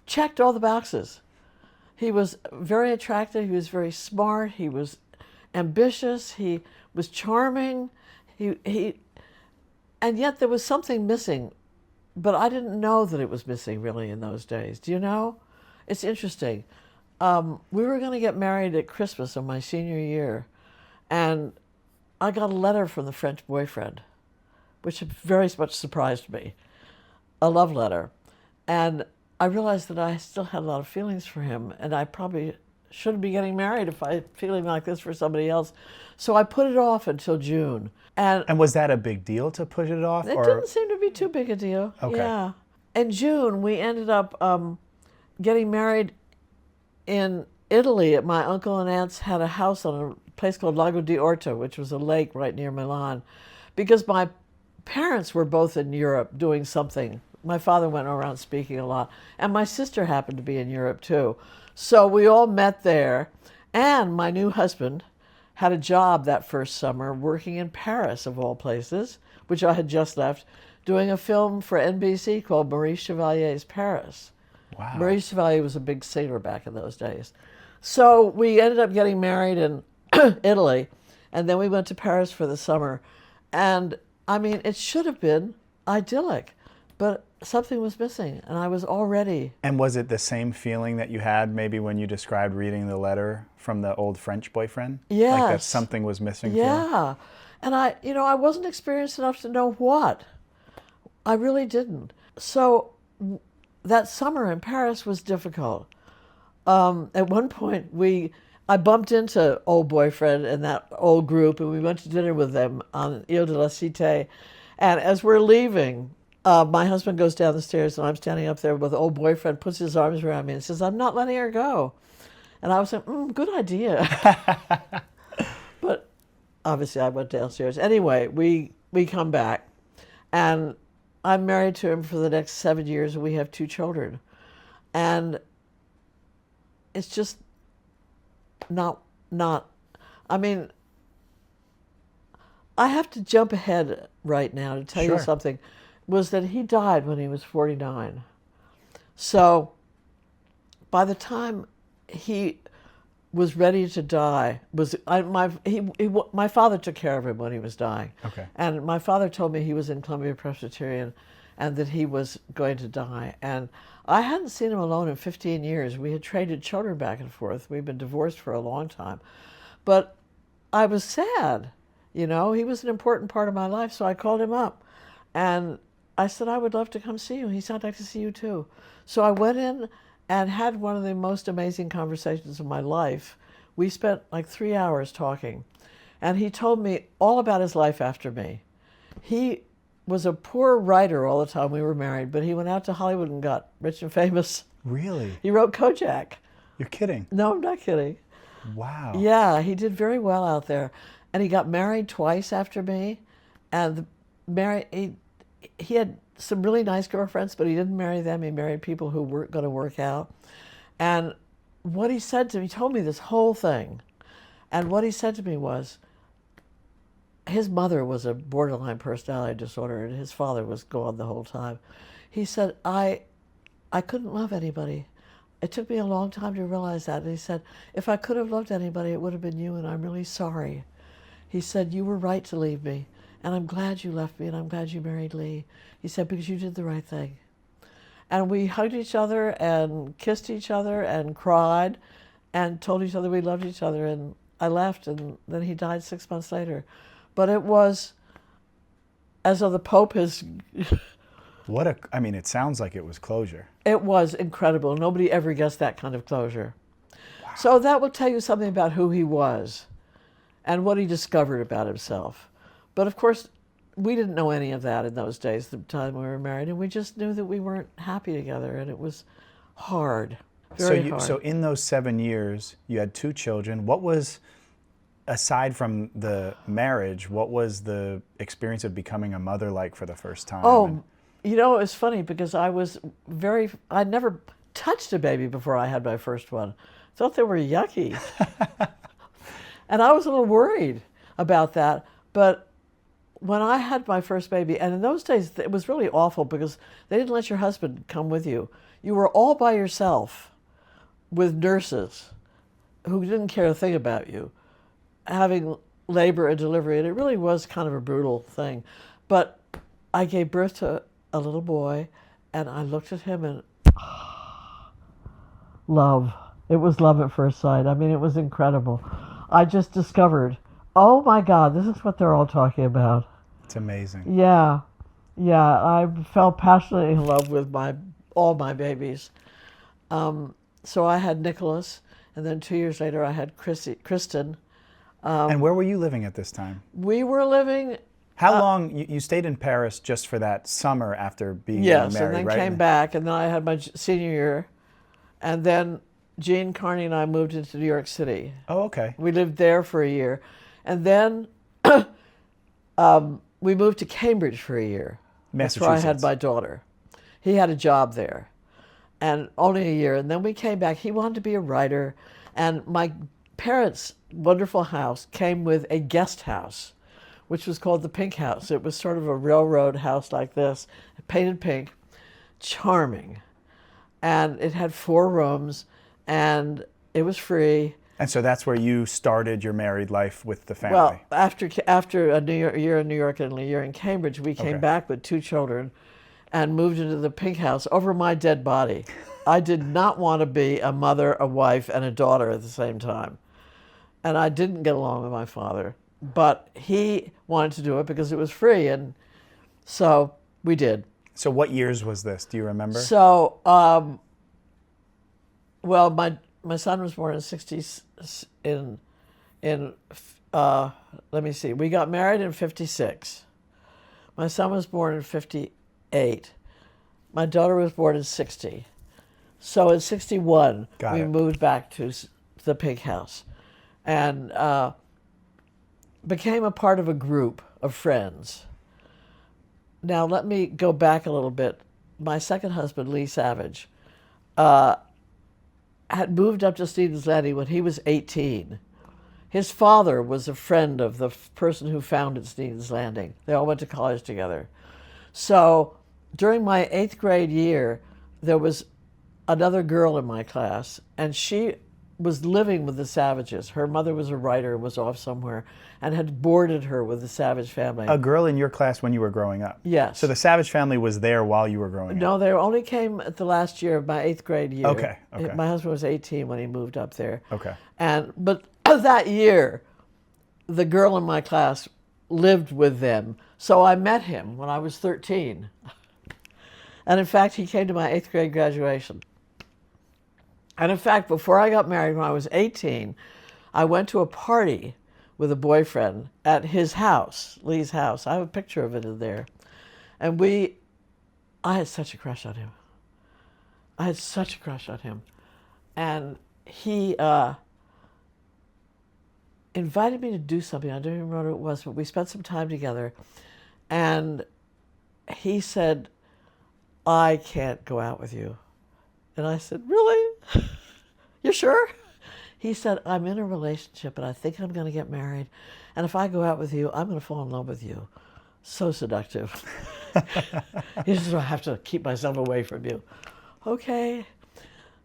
checked all the boxes. He was very attractive. He was very smart. He was ambitious. He was charming. And yet there was something missing, but I didn't know that it was missing really in those days. Do you know? It's interesting. We were going to get married at Christmas of my senior year, and I got a letter from the French boyfriend, which very much surprised me, a love letter. And I realized that I still had a lot of feelings for him, and I probably shouldn't be getting married if I'm feeling like this for somebody else. So I put it off until June. And was that a big deal to push it off? It didn't seem to be too big a deal. Okay. Yeah. In June, we ended up getting married in Italy. My uncle and aunts had a house on a place called Lago di Orta, which was a lake right near Milan, because my parents were both in Europe doing something. My father went around speaking a lot, and my sister happened to be in Europe too. So we all met there, and my new husband had a job that first summer working in Paris, of all places, which I had just left, doing a film for NBC called Maurice Chevalier's Paris. Wow. Maurice Chevalier was a big singer back in those days. So we ended up getting married in Italy, and then we went to Paris for the summer. And I mean, it should have been idyllic, but something was missing, and I was all ready. And was it the same feeling that you had maybe when you described reading the letter from the old French boyfriend? Yes. Like that something was missing? Yeah. And I wasn't experienced enough to know what. I really didn't. So that summer in Paris was difficult. At one point, I bumped into old boyfriend and that old group, and we went to dinner with them on Ile de la Cité. And as we're leaving, my husband goes down the stairs, and I'm standing up there with old boyfriend, puts his arms around me and says, "I'm not letting her go." And I was like, good idea. But obviously I went downstairs. Anyway, we come back, and I'm married to him for the next 7 years, and we have 2 children. And it's just not, I mean, I have to jump ahead right now to tell you something, was that he died when he was 49. So by the time he was ready to die, my father took care of him when he was dying. Okay. And my father told me he was in Columbia Presbyterian and that he was going to die. And I hadn't seen him alone in 15 years. We had traded children back and forth. We'd been divorced for a long time. But I was sad. He was an important part of my life, so I called him up. And I said, "I would love to come see you." He said, "I'd like to see you too." So I went in and had one of the most amazing conversations of my life. We spent like 3 hours talking. And he told me all about his life after me. He was a poor writer all the time we were married, but he went out to Hollywood and got rich and famous. Really? He wrote Kojak. You're kidding? No, I'm not kidding. Wow. Yeah, he did very well out there. And he got married twice after me. And he had some really nice girlfriends, but he didn't marry them. He married people who weren't going to work out. And what he said to me, he told me this whole thing. And what he said to me was, his mother was a borderline personality disorder, and his father was gone the whole time. He said, I couldn't love anybody. It took me a long time to realize that. And he said, if I could have loved anybody, it would have been you, and I'm really sorry. He said, you were right to leave me, and I'm glad you left me, and I'm glad you married Lee. He said, because you did the right thing. And we hugged each other and kissed each other and cried and told each other we loved each other. And I left, and then he died 6 months later. But it was as though the Pope has... it sounds like it was closure. It was incredible. Nobody ever gets that kind of closure. Wow. So that will tell you something about who he was and what he discovered about himself. But of course, we didn't know any of that in those days, the time we were married, and we just knew that we weren't happy together, and it was hard, very hard. So in those 7 years, you had 2 children. What was, aside from the marriage, what was the experience of becoming a mother like for the first time? Oh, it's funny because I'd never touched a baby before I had my first one. Thought they were yucky. And I was a little worried about that. But when I had my first baby, and in those days it was really awful because they didn't let your husband come with you. You were all by yourself with nurses who didn't care a thing about you, having labor and delivery, and it really was kind of a brutal thing. But I gave birth to a little boy, and I looked at him and love. It was love at first sight. I mean, it was incredible. I just discovered, oh my God, this is what they're all talking about. It's amazing. Yeah. I fell passionately in love with all my babies. So I had Nicholas, and then 2 years later I had Kristen. And where were you living at this time? We were living... How long? You stayed in Paris just for that summer after being married, yes, and then came back, and then I had my senior year, and then Jean Carney and I moved into New York City. Oh, okay. We lived there for a year, and then we moved to Cambridge for a year. That's where I had my daughter. He had a job there, and only a year, and then we came back. He wanted to be a writer, and my parents' wonderful house came with a guest house, which was called the Pink House. It was sort of a railroad house like this, painted pink, charming. And it had 4 rooms, and it was free. And so that's where you started your married life with the family? Well, after a year in New York and a year in Cambridge, we came back with 2 children and moved into the Pink House over my dead body. I did not want to be a mother, a wife, and a daughter at the same time. And I didn't get along with my father. But he wanted to do it because it was free, and so we did. So what years was this? Do you remember? So, well, my son was born in let me see. We got married in 56. My son was born in 58. My daughter was born in 60. So in 61, we moved back to the Pink House, and became a part of a group of friends. Now, let me go back a little bit. My second husband, Lee Savage, had moved up to Stevens Landing when he was 18. His father was a friend of the person who founded Stevens Landing. They all went to college together. So during my 8th grade year, there was another girl in my class, and she was living with the Savages. Her mother was a writer, was off somewhere, and had boarded her with the Savage family. A girl in your class when you were growing up? Yes. So the Savage family was there while you were growing up? No, they only came at the last year of my 8th grade year. Okay. My husband was 18 when he moved up there. Okay. But that year, the girl in my class lived with them. So I met him when I was 13. And in fact, he came to my 8th grade graduation. And in fact, before I got married, when I was 18, I went to a party with a boyfriend at his house, Lee's house. I have a picture of it in there. And I had such a crush on him. And he invited me to do something. I don't even remember what it was, but we spent some time together. And he said, I can't go out with you. And I said, really? You sure? He said, I'm in a relationship and I think I'm going to get married. And if I go out with you, I'm going to fall in love with you. So seductive. He said, I have to keep myself away from you. Okay.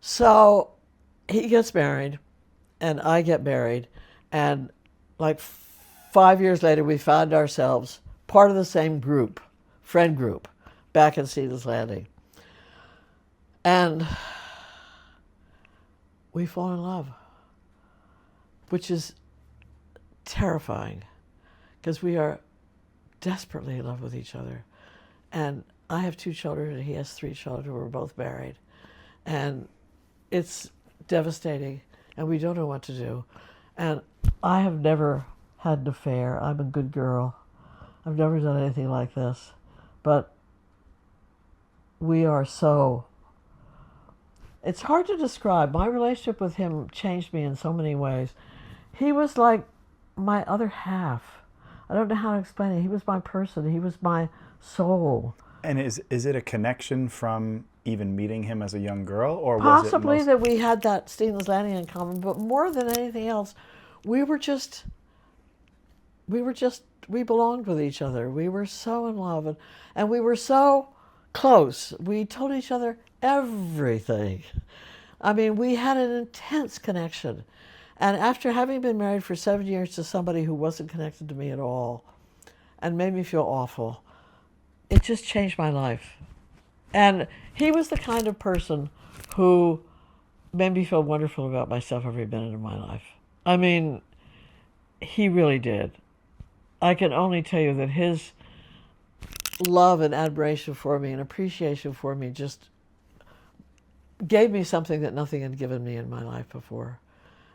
So he gets married and I get married. And like 5 years later, we found ourselves part of the same group, friend group, back in Stevens Landing. And we fall in love, which is terrifying because we are desperately in love with each other. And I have 2 children and he has 3 children. We're both married. And it's devastating and we don't know what to do. And I have never had an affair. I'm a good girl. I've never done anything like this. But we are so... It's hard to describe. My relationship with him changed me in so many ways. He was like my other half. I don't know how to explain it. He was my person. He was my soul. And is it a connection from even meeting him as a young girl? Or possibly that we had that Stevens Landing in common, but more than anything else, we belonged with each other. We were so in love, and we were so close. We told each other everything. I mean, we had an intense connection. And after having been married for 7 years to somebody who wasn't connected to me at all and made me feel awful, it just changed my life. And he was the kind of person who made me feel wonderful about myself every minute of my life. I mean, he really did. I can only tell you that his love and admiration for me and appreciation for me just gave me something that nothing had given me in my life before.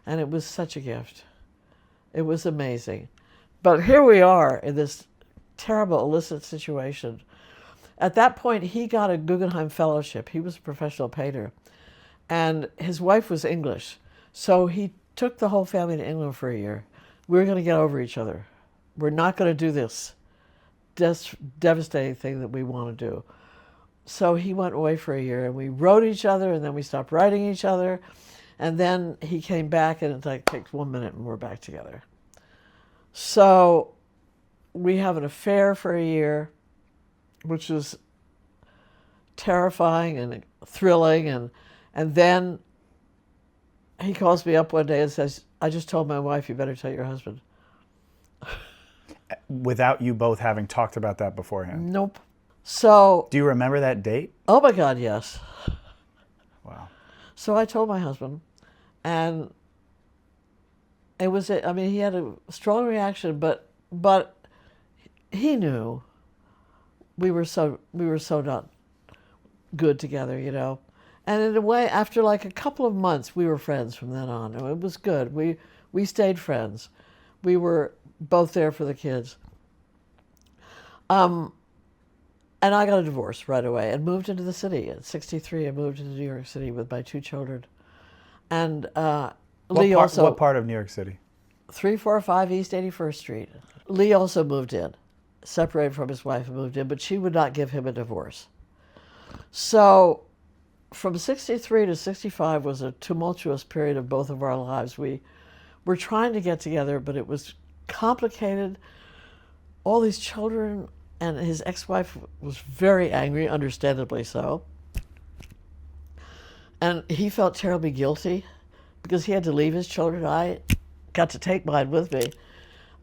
And it was such a gift. It was amazing. But here we are in this terrible illicit situation. At that point, he got a Guggenheim Fellowship. He was a professional painter. And his wife was English. So he took the whole family to England for a year. We were going to get over each other. We're not going to do this devastating thing that we want to do. So he went away for a year, and we wrote each other, and then we stopped writing each other. And then he came back, and it takes 1 minute, and we're back together. So we have an affair for a year, which was terrifying and thrilling. And then he calls me up one day and says, I just told my wife, you better tell your husband. Without you both having talked about that beforehand? Nope. So... Do you remember that date? Oh my God, yes. Wow. So I told my husband, and it was, I mean, he had a strong reaction, but he knew we were so not good together, you know. And in a way, after like a couple of months, we were friends from then on. And it was good. We stayed friends. We were both there for the kids. And I got a divorce right away and moved into the city. At 63, I moved into New York City with my 2 children. And Lee also... What part of New York City? 345 East 81st Street. Lee also moved in, separated from his wife and moved in, but she would not give him a divorce. So from 63 to 65 was a tumultuous period of both of our lives. We were trying to get together, but it was complicated. All these children... And his ex-wife was very angry, understandably so. And he felt terribly guilty because he had to leave his children. I got to take mine with me,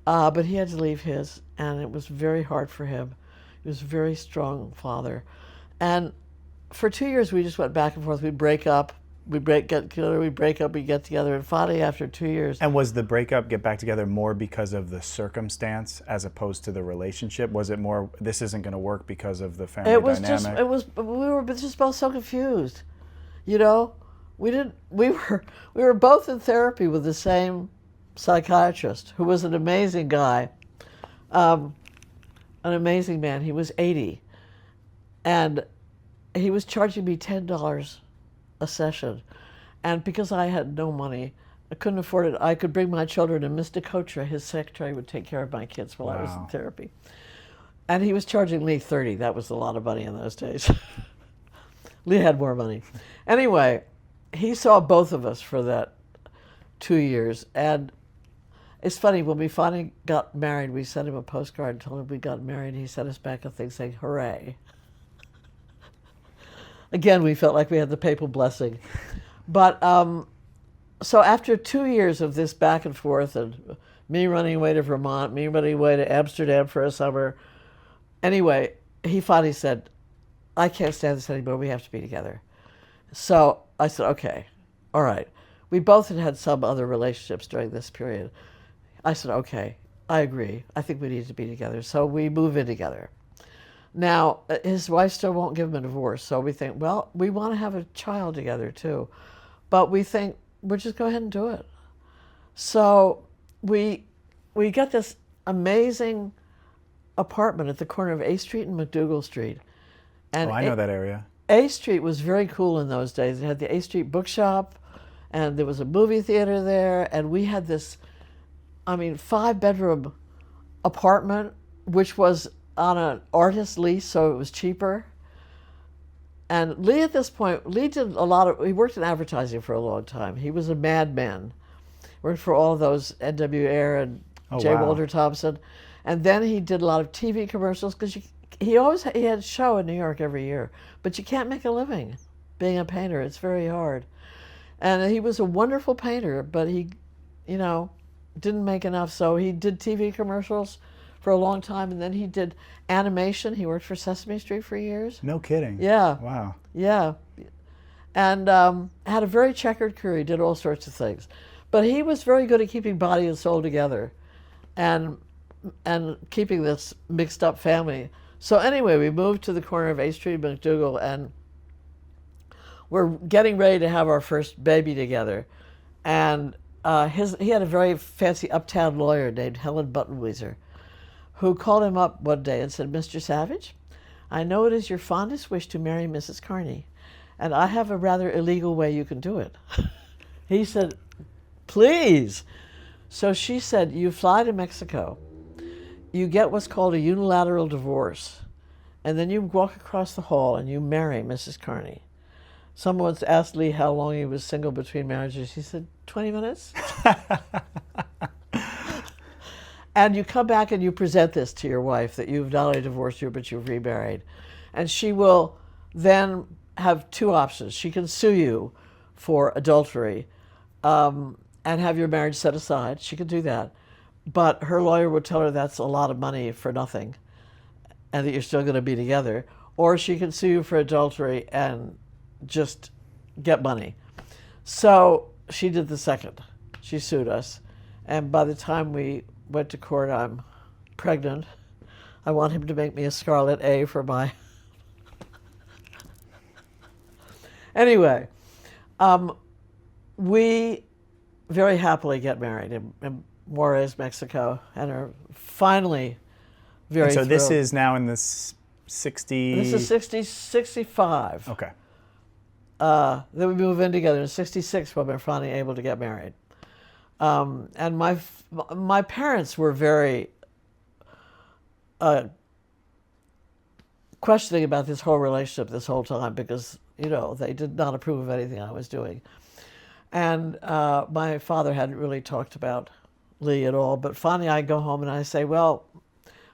but he had to leave his, and it was very hard for him. He was a very strong father. And for 2 years, we just went back and forth. We'd break up, get together, we'd break up, we'd get together. And finally, after 2 years... And was the breakup, get back together, more because of the circumstance as opposed to the relationship? Was it more, this isn't going to work because of the family dynamic? We were just both so confused. You know, we were both in therapy with the same psychiatrist, who was an amazing guy, an amazing man. He was 80. And he was charging me $10 a session. And because I had no money, I couldn't afford it. I could bring my children, and Mr. Kotra, his secretary, would take care of my kids while I was in therapy. And he was charging Lee $30. That was a lot of money in those days. Lee had more money. Anyway, he saw both of us for that 2 years. And it's funny, when we finally got married, we sent him a postcard and told him we got married. He sent us back a thing saying, hooray. Again, we felt like we had the papal blessing. But so after 2 years of this back and forth, and me running away to Vermont, me running away to Amsterdam for a summer, anyway, he finally said, I can't stand this anymore. We have to be together. So I said, okay, all right. We both had some other relationships during this period. I said, okay, I agree. I think we need to be together. So we move in together. Now, his wife still won't give him a divorce, so we think, well, we want to have a child together too. But we think, we'll just go ahead and do it. So we got this amazing apartment at the corner of A Street and McDougal Street. And I know that area. A Street was very cool in those days. It had the A Street bookshop, and there was a movie theater there, and we had this, 5-bedroom apartment, which was on an artist lease, so it was cheaper. And Lee, at this point, he worked in advertising for a long time. He was a madman. Worked for all of those N.W. Ayer and Oh, J. wow. Walter Thompson. And then he did a lot of TV commercials because he had a show in New York every year. But you can't make a living being a painter. It's very hard. And he was a wonderful painter, but he, didn't make enough. So he did TV commercials for a long time, and then he did animation. He worked for Sesame Street for years. No kidding. Yeah. Wow. Yeah. And had a very checkered career. He did all sorts of things. But he was very good at keeping body and soul together and keeping this mixed up family. So anyway, we moved to the corner of 8th Street and McDougal, and we're getting ready to have our first baby together. And he had a very fancy uptown lawyer named Helen Buttonwieser, who called him up one day and said, "Mr. Savage, I know it is your fondest wish to marry Mrs. Carney, and I have a rather illegal way you can do it." He said, "Please." So she said, "You fly to Mexico, you get what's called a unilateral divorce, and then you walk across the hall and you marry Mrs. Carney." Someone once asked Lee how long he was single between marriages. He said, 20 minutes. And you come back and you present this to your wife, that you've not only divorced her, but you've remarried. And she will then have two options. She can sue you for adultery and have your marriage set aside. She can do that. But her lawyer would tell her that's a lot of money for nothing and that you're still going to be together. Or she can sue you for adultery and just get money. So she did the second. She sued us. And by the time we went to court, I'm pregnant. I want him to make me a Scarlet A for my... Anyway, we very happily get married in Juarez, Mexico, and are finally very So thrilled. this is now in the 60... This is 65. Okay. Then we move in together in 66 when we're finally able to get married. And my parents were very questioning about this whole relationship this whole time because, they did not approve of anything I was doing. And my father hadn't really talked about Lee at all. But finally I go home and I say, "Well,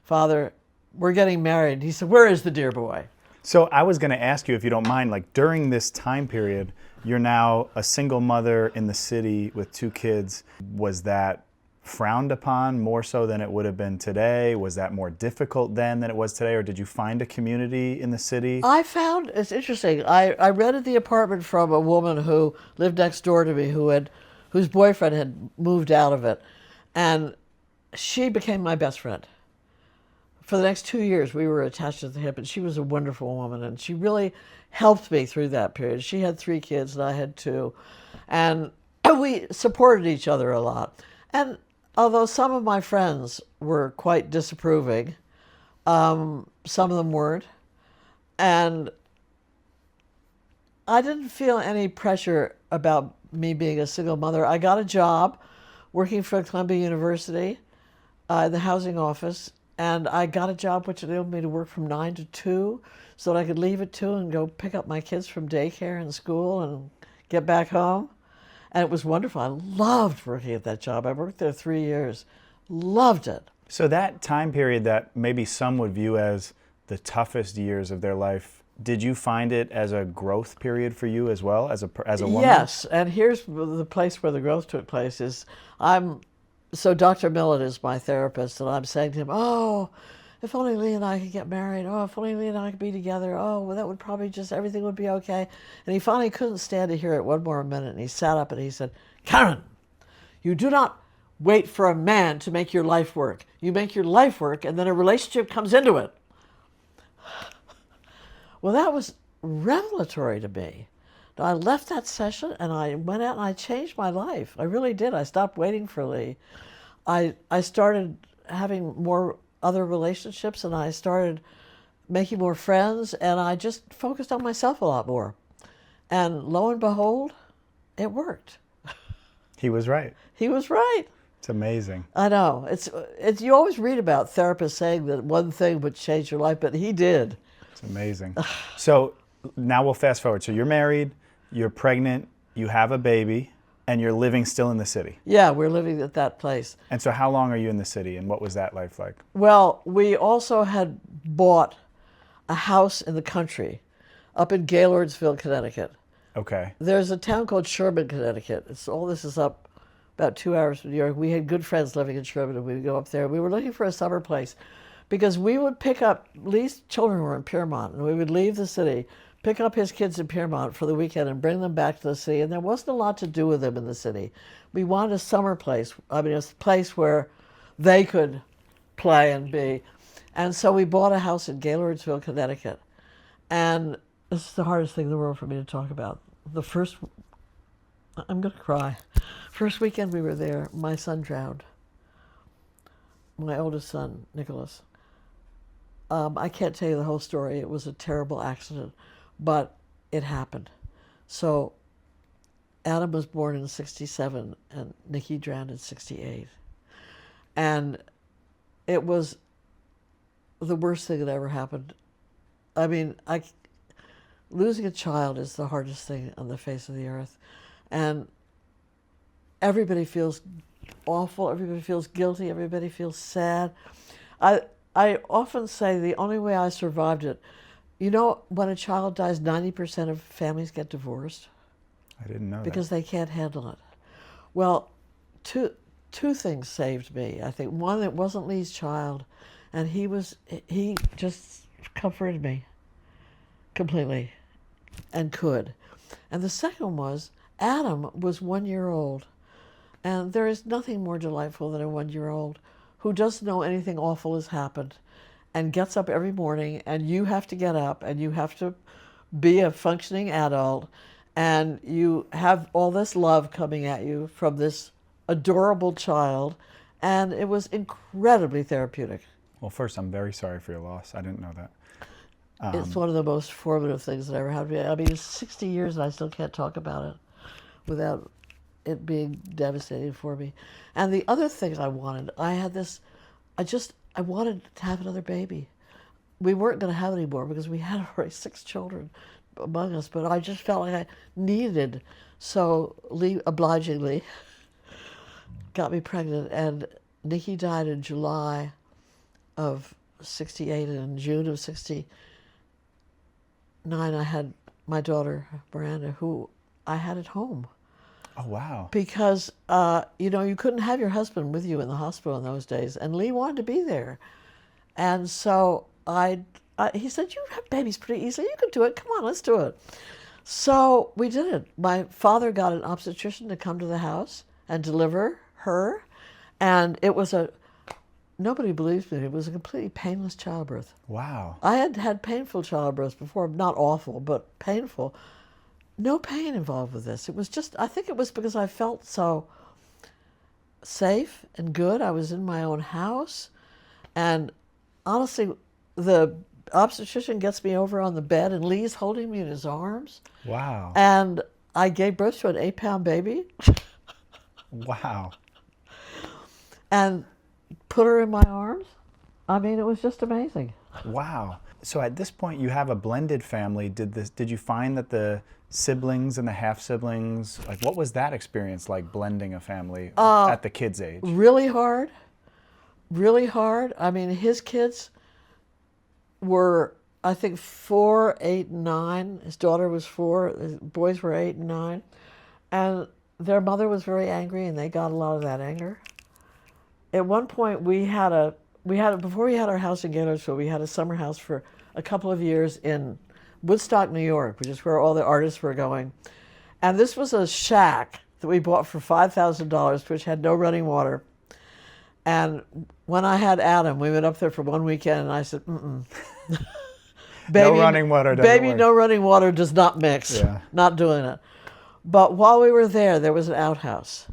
Father, we're getting married." He said, "Where is the dear boy?" So I was going to ask you, if you don't mind, like during this time period, you're now a single mother in the city with 2 kids. Was that frowned upon more so than it would have been today? Was that more difficult then than it was today? Or did you find a community in the city? I found, it's interesting, I rented the apartment from a woman who lived next door to me whose boyfriend had moved out of it. And she became my best friend. For the next 2 years, we were attached at the hip, and she was a wonderful woman, and she really helped me through that period. She had 3 kids, and I had 2, and we supported each other a lot. And although some of my friends were quite disapproving, some of them weren't, and I didn't feel any pressure about me being a single mother. I got a job working for Columbia University in the housing office, and I got a job which enabled me to work from 9 to 2 so that I could leave at 2 and go pick up my kids from daycare and school and get back home. And it was wonderful. I loved working at that job. I worked there 3 years. Loved it. So that time period that maybe some would view as the toughest years of their life, did you find it as a growth period for you as well, as a woman? Yes, and here's the place where the growth took place is so Dr. Millett is my therapist, and I'm saying to him, "Oh, if only Lee and I could get married. Oh, if only Lee and I could be together. Oh, well, that would probably everything would be okay." And he finally couldn't stand to hear it one more minute, and he sat up and he said, "Karen, you do not wait for a man to make your life work. You make your life work, and then a relationship comes into it." Well, that was revelatory to me. I left that session and I went out and I changed my life. I really did. I stopped waiting for Lee. I started having more other relationships, and I started making more friends, and I just focused on myself a lot more. And lo and behold, it worked. He was right. He was right. It's amazing. I know. It's you always read about therapists saying that one thing would change your life, but he did. It's amazing. So now we'll fast forward. So you're married, you're pregnant, you have a baby. And you're living still in the city? Yeah, we're living at that place. And so how long are you in the city, and what was that life like? Well, we also had bought a house in the country up in Gaylordsville, Connecticut. Okay. There's a town called Sherman, Connecticut. All this is up about 2 hours from New York. We had good friends living in Sherman, and we would go up there. We were looking for a summer place because we would pick up, Lee's children were in Piermont, and we would leave the city, pick up his kids in Piermont for the weekend and bring them back to the city. And there wasn't a lot to do with them in the city. We wanted a summer place. I mean, a place where they could play and be. And so we bought a house in Gaylordsville, Connecticut. And this is the hardest thing in the world for me to talk about. I'm going to cry. First weekend we were there, my son drowned. My oldest son, Nicholas. I can't tell you the whole story. It was a terrible accident, but it happened. So Adam was born in 1967 and Nikki drowned in 1968. And it was the worst thing that ever happened. I mean, losing a child is the hardest thing on the face of the earth. And everybody feels awful, everybody feels guilty, everybody feels sad. I often say the only way I survived it, you know, when a child dies, 90% of families get divorced. I didn't know because they can't handle it. Well, two things saved me. I think one, it wasn't Lee's child, and he just comforted me completely and could. And the second was Adam was 1 year old, and there is nothing more delightful than a 1 year old who doesn't know anything awful has happened and gets up every morning, and you have to get up and you have to be a functioning adult, and you have all this love coming at you from this adorable child, and it was incredibly therapeutic. Well, first, I'm very sorry for your loss. I didn't know that. It's one of the most formative things that ever happened to me. I mean, it's 60 years and I still can't talk about it without it being devastating for me. And the other thing I wanted, I wanted to have another baby. We weren't going to have any more because we had already 6 children among us, but I just felt like I needed. So Lee obligingly got me pregnant, and Nikki died in July of 1968, and in June of 1969 I had my daughter, Miranda, who I had at home. Oh, wow. Because, you couldn't have your husband with you in the hospital in those days, and Lee wanted to be there. And so he said, you have babies pretty easily. You can do it. Come on, let's do it. So we did it. My father got an obstetrician to come to the house and deliver her. And it was nobody believes me, it was a completely painless childbirth. Wow. I had had painful childbirths before, not awful, but painful. No pain involved with this. It was just, I think it was because I felt so safe and good. I was in my own house. And honestly, the obstetrician gets me over on the bed, and Lee's holding me in his arms. Wow. And I gave birth to an 8-pound baby. Wow. And put her in my arms. I mean, it was just amazing. Wow. So at this point, you have a blended family. Did you find that the siblings and the half-siblings, like, what was that experience like, blending a family at the kids' age? Really hard. Really hard. I mean, his kids were, I think, 4, 8, and 9. His daughter was 4. His boys were 8 and 9. And their mother was very angry, and they got a lot of that anger. At one point, before we had our house in Gaylordsville, we had a summer house for a couple of years in Woodstock, New York, which is where all the artists were going. And this was a shack that we bought for $5,000, which had no running water. And when I had Adam, we went up there for one weekend, and I said, baby, no running water doesn't baby, work. no running water does not mix. Yeah. Not doing it. But while we were there was an outhouse.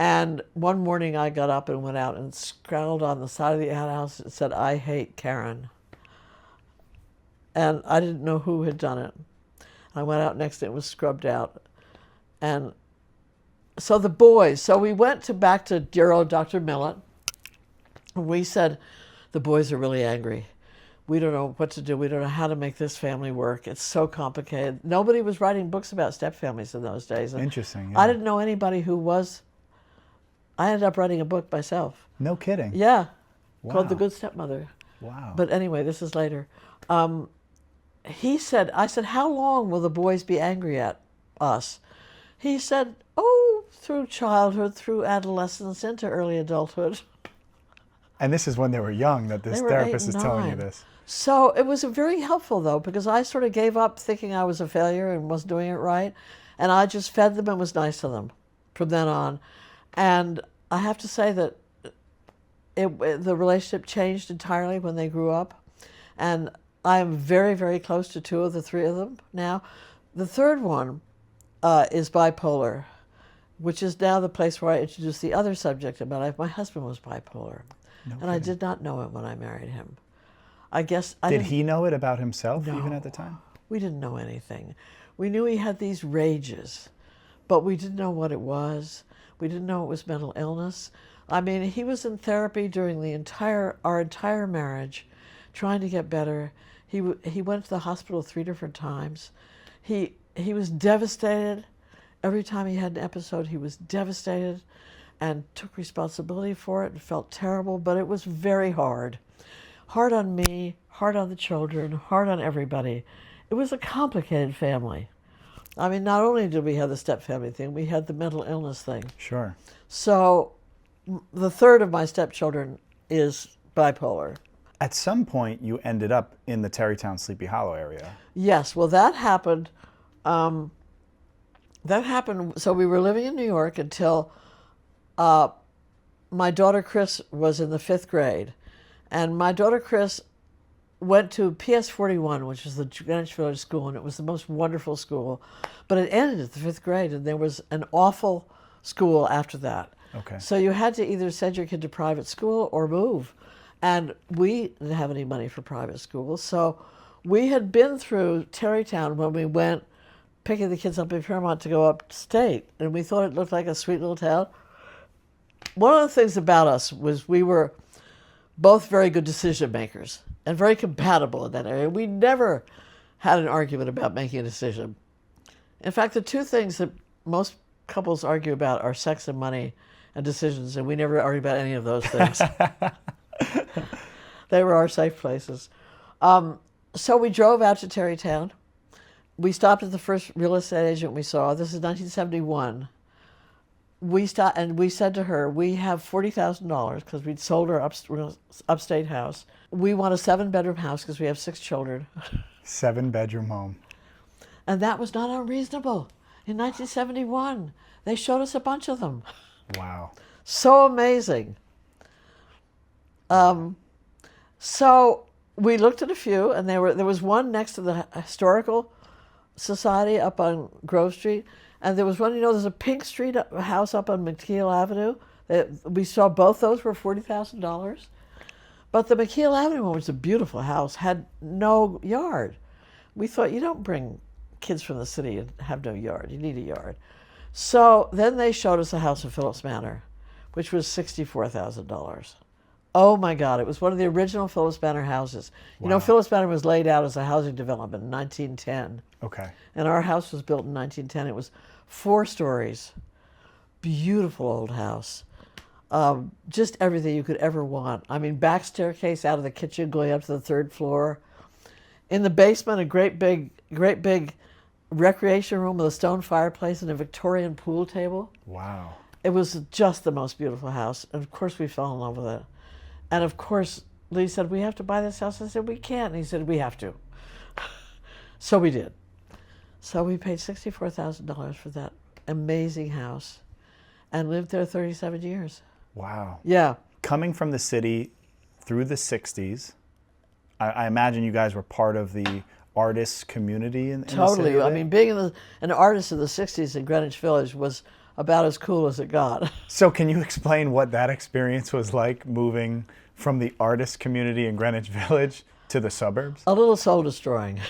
And one morning I got up and went out and scrawled on the side of the outhouse. It said, "I hate Karen." And I didn't know who had done it. I went out next to it, was scrubbed out. And so the boys, we went back to dear old Dr. Millett. And we said, the boys are really angry. We don't know what to do. We don't know how to make this family work. It's so complicated. Nobody was writing books about stepfamilies in those days. And Interesting. Yeah. I didn't know anybody who was. I ended up writing a book myself. No kidding. Yeah, Wow. called The Good Stepmother. Wow. But anyway, this is later. I said, how long will the boys be angry at us? He said, oh, through childhood, through adolescence, into early adulthood. And this is when they were young that this therapist is telling you this. So it was very helpful, though, because I sort of gave up thinking I was a failure and wasn't doing it right. And I just fed them and was nice to them from then on. And I have to say that the relationship changed entirely when they grew up. And I am very, very close to two of the three of them now. The third one is bipolar, which is now the place where I introduced the other subject in my life. My husband was bipolar, and I did not know it when I married him. I guess Did he know it about himself No. even at the time? We didn't know anything. We knew he had these rages, but we didn't know what it was. We didn't know it was mental illness. I mean, he was in therapy during our entire marriage, trying to get better. He went to the hospital 3 different times. He was devastated. Every time he had an episode, he was devastated and took responsibility for it and felt terrible, but it was very hard. Hard on me, hard on the children, hard on everybody. It was a complicated family. I mean, not only did we have the stepfamily thing, we had the mental illness thing. Sure. So the third of my stepchildren is bipolar. At some point, you ended up in the Tarrytown, Sleepy Hollow area. Yes, well, that happened. So we were living in New York until my daughter Chris was in the 5th grade. And my daughter Chris went to PS 41, which is the Greenwich Village school, and it was the most wonderful school. But it ended at the 5th grade, and there was an awful school after that. Okay. So you had to either send your kid to private school or move. And we didn't have any money for private school. So we had been through Tarrytown when we went picking the kids up in Fairmont to go upstate. And we thought it looked like a sweet little town. One of the things about us was we were both very good decision makers and very compatible in that area. We never had an argument about making a decision. In fact, the two things that most couples argue about are sex and money and decisions, and we never argue about any of those things. They were our safe places. So we drove out to Tarrytown. We stopped at the first real estate agent we saw. This is 1971. We stopped and we said to her, we have $40,000 because we'd sold our upstate house. We want a 7-bedroom house because we have 6 children. 7-bedroom home. And that was not unreasonable. In 1971, they showed us a bunch of them. Wow. So amazing. So we looked at a few, and there was one next to the Historical Society up on Grove Street, and there was one, there's a Pink Street house up on McKeel Avenue. We saw both those were $40,000. But the McKeel Avenue one was a beautiful house, had no yard. We thought, you don't bring kids from the city and have no yard. You need a yard. So then they showed us a house in Phillips Manor, which was $64,000. Oh my God, it was one of the original Phillips Manor houses. Wow. Phillips Manor was laid out as a housing development in 1910. Okay. And our house was built in 1910. It was 4 stories. Beautiful old house. Just everything you could ever want. I mean, back staircase out of the kitchen going up to the 3rd floor. In the basement, a great big recreation room with a stone fireplace and a Victorian pool table. Wow. It was just the most beautiful house. And of course, we fell in love with it. And of course, Lee said, we have to buy this house. I said, we can't. And he said, we have to. So we did. So we paid $64,000 for that amazing house and lived there 37 years. Wow. Yeah. Coming from the city through the 60s, I imagine you guys were part of the artists community in the city. Totally. I mean, being an artist in the 60s in Greenwich Village was about as cool as it got. So can you explain what that experience was like, moving from the artist community in Greenwich Village to the suburbs? A little soul destroying.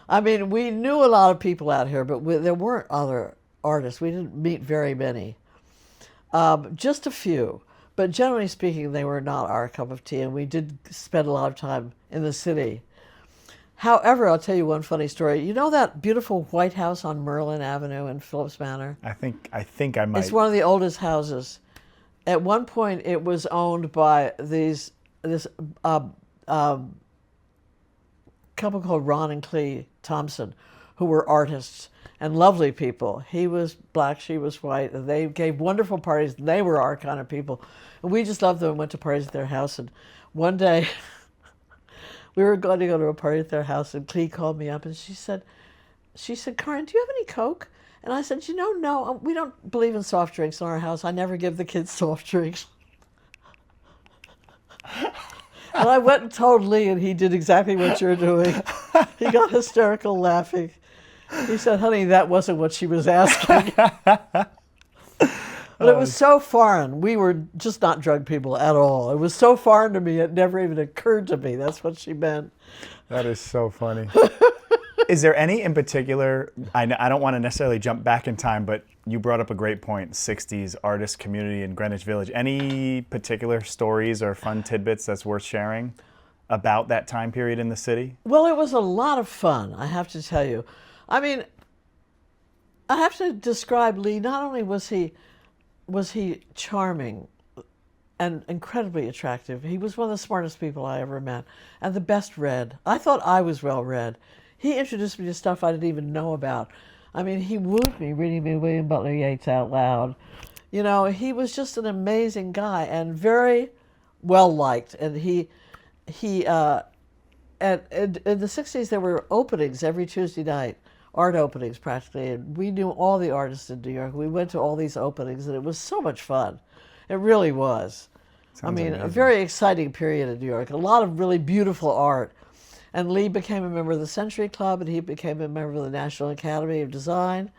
I mean, we knew a lot of people out here, but there weren't other artists. We didn't meet very many. Just a few. But generally speaking, they were not our cup of tea, and we did spend a lot of time in the city. However, I'll tell you one funny story. You know that beautiful White House on Merlin Avenue in Phillips Manor? I think I might. It's one of the oldest houses. At one point, it was owned by this couple called Ron and Clee Thompson, who were artists and lovely people. He was black, she was white, and they gave wonderful parties. And they were our kind of people. And we just loved them and went to parties at their house. And one day, we were going to go to a party at their house, and Clee called me up, and she said, Karen, do you have any Coke? And I said, no, we don't believe in soft drinks in our house. I never give the kids soft drinks. And I went and told Lee, and he did exactly what you're doing. He got hysterical laughing. He said, honey, that wasn't what she was asking. But it was so foreign. We were just not drug people at all. It was so foreign to me, it never even occurred to me. That's what she meant. That is so funny. Is there any in particular, I don't want to necessarily jump back in time, but you brought up a great point, 60s artist community in Greenwich Village. Any particular stories or fun tidbits that's worth sharing about that time period in the city? Well, it was a lot of fun, I have to tell you. I mean, I have to describe Lee. Not only was he charming and incredibly attractive, he was one of the smartest people I ever met and the best read. I thought I was well read. He introduced me to stuff I didn't even know about. I mean, he wooed me reading me William Butler Yeats out loud. You know, he was just an amazing guy and very well liked. And in the 60s, there were openings every Tuesday night, art openings practically. And we knew all the artists in New York. We went to all these openings, and it was so much fun. It really was. Sounds amazing. A very exciting period in New York. A lot of really beautiful art. And Lee became a member of the Century Club, and he became a member of the National Academy of Design.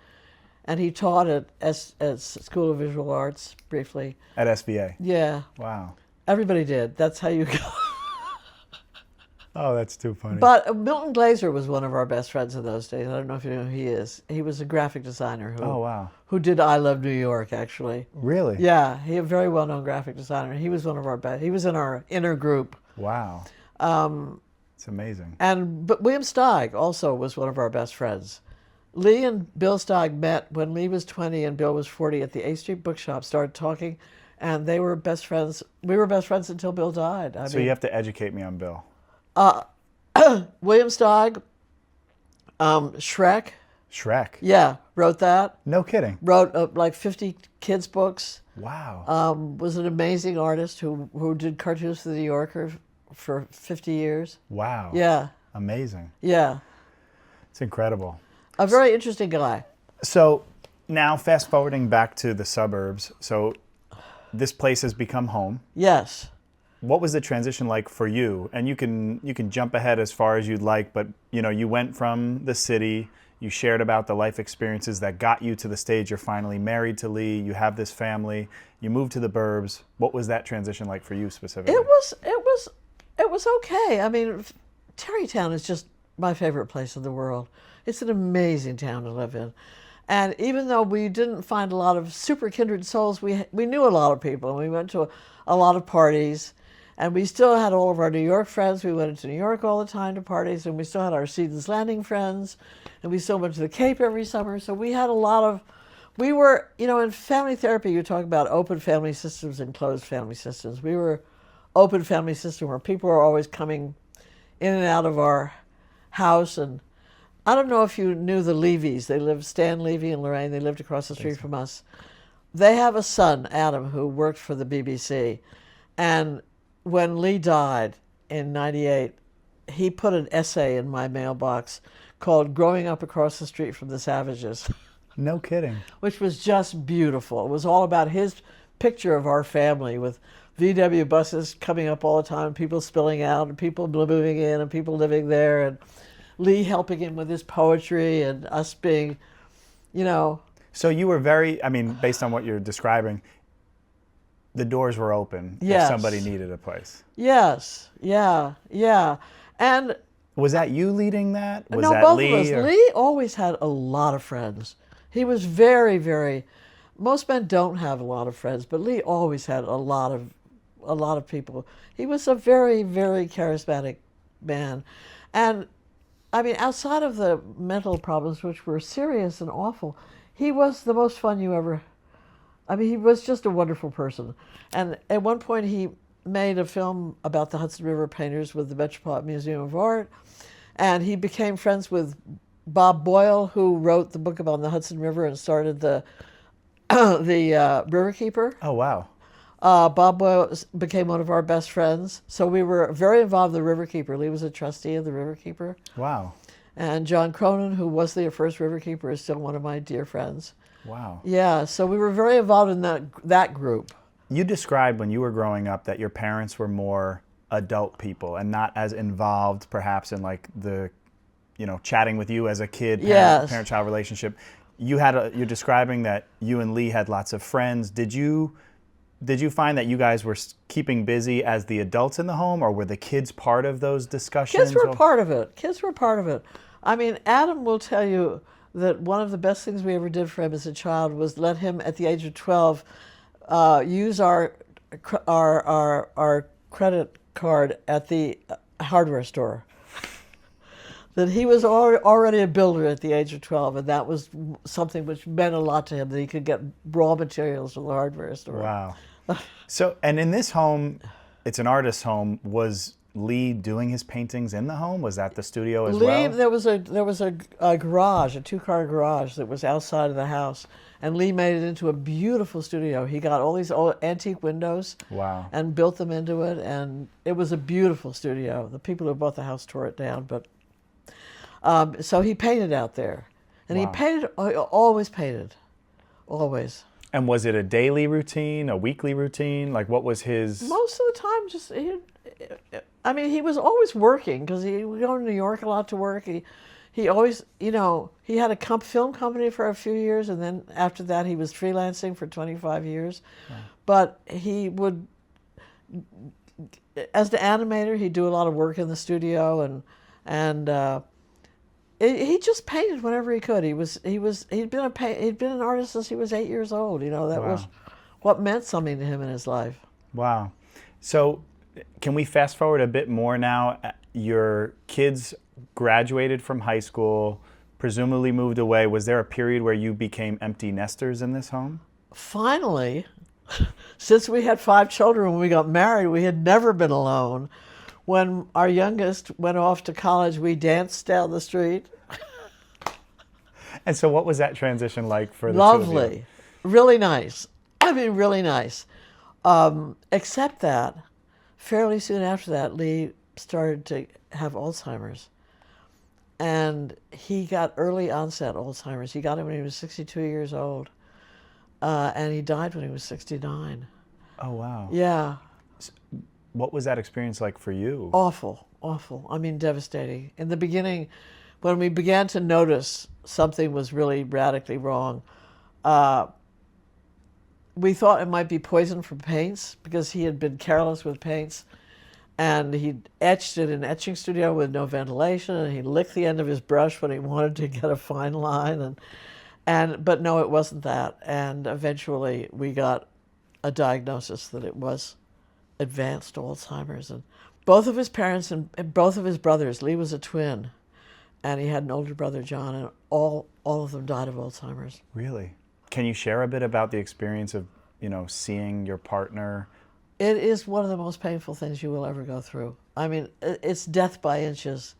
And he taught at School of Visual Arts briefly. At SVA? Yeah. Wow. Everybody did. That's how you go. Oh, that's too funny. But Milton Glaser was one of our best friends in those days. I don't know if you know who he is. He was a graphic designer who did I Love New York, actually. Really? Yeah, he a very well-known graphic designer. He was one of our best. He was in our inner group. Wow. It's amazing. But William Steig also was one of our best friends. Lee and Bill Steig met when Lee was 20 and Bill was 40 at the A Street Bookshop, started talking, and they were best friends. We were best friends until Bill died. So you have to educate me on Bill. William Steig, Shrek. Shrek? Yeah, wrote that. No kidding. Wrote like 50 kids' books. Wow. Was an amazing artist who did cartoons for the New Yorker for 50 years. Wow. Yeah. Amazing. Yeah. It's incredible. A very interesting guy. So now fast forwarding back to the suburbs. So this place has become home. Yes. What was the transition like for you? And you can jump ahead as far as you'd like, but you went from the city, you shared about the life experiences that got you to the stage. You're finally married to Lee, you have this family, you moved to the burbs. What was that transition like for you specifically? It was okay. I mean, Tarrytown is just my favorite place in the world. It's an amazing town to live in. And even though we didn't find a lot of super kindred souls, we knew a lot of people, and we went to a lot of parties. And we still had all of our New York friends. We went to New York all the time to parties, and we still had our Seasons Landing friends, and we still went to the Cape every summer. So we had a lot of, we were, in family therapy, you talk about open family systems and closed family systems. We were open family system where people were always coming in and out of our house. And I don't know if you knew the Levies. Stan Levy and Lorraine, they lived across the street from us. They have a son, Adam, who worked for the BBC. And when Lee died in '98, he put an essay in my mailbox called Growing Up Across the Street from the Savages. No kidding. Which was just beautiful. It was all about his picture of our family with VW buses coming up all the time, people spilling out, and people moving in, and people living there, and Lee helping him with his poetry, and us being, So you were based on what you're describing, the doors were open if somebody needed a place. Yes, yeah. And was that you leading that? Was no, that both Lee? of us. Lee always had a lot of friends. He was very, very most men don't have a lot of friends, but Lee always had a lot of people. He was a very, very charismatic man. And I mean, outside of the mental problems, which were serious and awful, he was the most fun you ever. I mean, he was just a wonderful person. And at one point, he made a film about the Hudson River painters with the Metropolitan Museum of Art. And he became friends with Bob Boyle, who wrote the book about the Hudson River and started the Riverkeeper. Oh, wow. Bob Boyle became one of our best friends. So we were very involved in the Riverkeeper. Lee was a trustee of the Riverkeeper. Wow. And John Cronin, who was the first Riverkeeper, is still one of my dear friends. Wow. Yeah, so we were very involved in that group. You described when you were growing up that your parents were more adult people and not as involved perhaps in like the, chatting with you as a kid, Yes. parent-child relationship. You're describing that you and Lee had lots of friends. Did you find that you guys were keeping busy as the adults in the home, or were the kids part of those discussions? Kids were part of it. I mean, Adam will tell you that one of the best things we ever did for him as a child was let him, at the age of 12, use our credit card at the hardware store. That he was already a builder at the age of 12, and that was something which meant a lot to him, that he could get raw materials from the hardware store. Wow. So, and in this home, it's an artist's home. Was Lee doing his paintings in the home? Was that the studio as well? There was a garage, a 2-car garage that was outside of the house, and Lee made it into a beautiful studio. He got all these old antique windows. Wow. And built them into it, and it was a beautiful studio. The people who bought the house tore it down, but so he painted out there, and Wow. he always painted, always. And was it a daily routine, a weekly routine? Like, what was his? Most of the time, he was always working because he would go to New York a lot to work. He always, he had a film company for a few years, and then after that he was freelancing for 25 years. Wow. But he would, as the animator, he'd do a lot of work in the studio, and he just painted whenever he could. He'd been an artist since he was 8 years old. That Wow. was what meant something to him in his life. Wow. So can we fast forward a bit more now? Your kids graduated from high school, presumably moved away. Was there a period where you became empty nesters in this home? Finally, since we had 5 children when we got married, we had never been alone. When our youngest went off to college, we danced down the street. And so what was that transition like for the Lovely. two of you? Really nice. Really nice. Except that fairly soon after that, Lee started to have Alzheimer's. And he got early onset Alzheimer's. He got it when he was 62 years old. And he died when he was 69. Oh, wow. Yeah. What was that experience like for you? Awful. Devastating. In the beginning, when we began to notice something was really radically wrong, we thought it might be poison from paints because he had been careless with paints, and he'd etched it in an etching studio with no ventilation, and he licked the end of his brush when he wanted to get a fine line, but no, it wasn't that. And eventually we got a diagnosis that it was advanced Alzheimer's. And both of his parents and both of his brothers, Lee was a twin, and he had an older brother, John, and all of them died of Alzheimer's. Really? Can you share a bit about the experience of, seeing your partner? It is one of the most painful things you will ever go through. I mean, it's death by inches,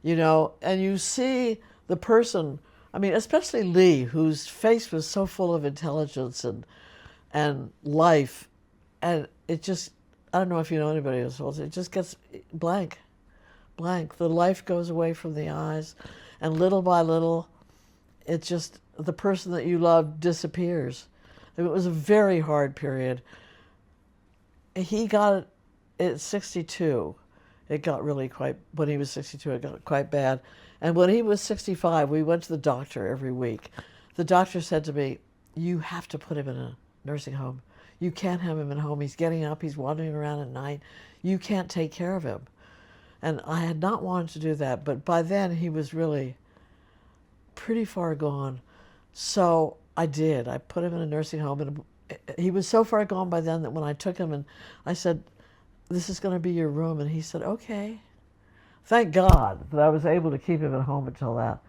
and you see the person, especially Lee, whose face was so full of intelligence and life, and it just, I don't know if you know anybody who's old, it just gets blank. The life goes away from the eyes, and little by little, it just, the person that you love disappears. It was a very hard period. He got it at 62. It got really when he was 62, it got quite bad. And when he was 65, we went to the doctor every week. The doctor said to me, "You have to put him in a nursing home. You can't have him at home. He's getting up, he's wandering around at night. You can't take care of him." And I had not wanted to do that, but by then he was really pretty far gone. So I did. I put him in a nursing home, and he was so far gone by then that when I took him and I said, "This is going to be your room," and he said, "Okay." Thank God that I was able to keep him at home until that.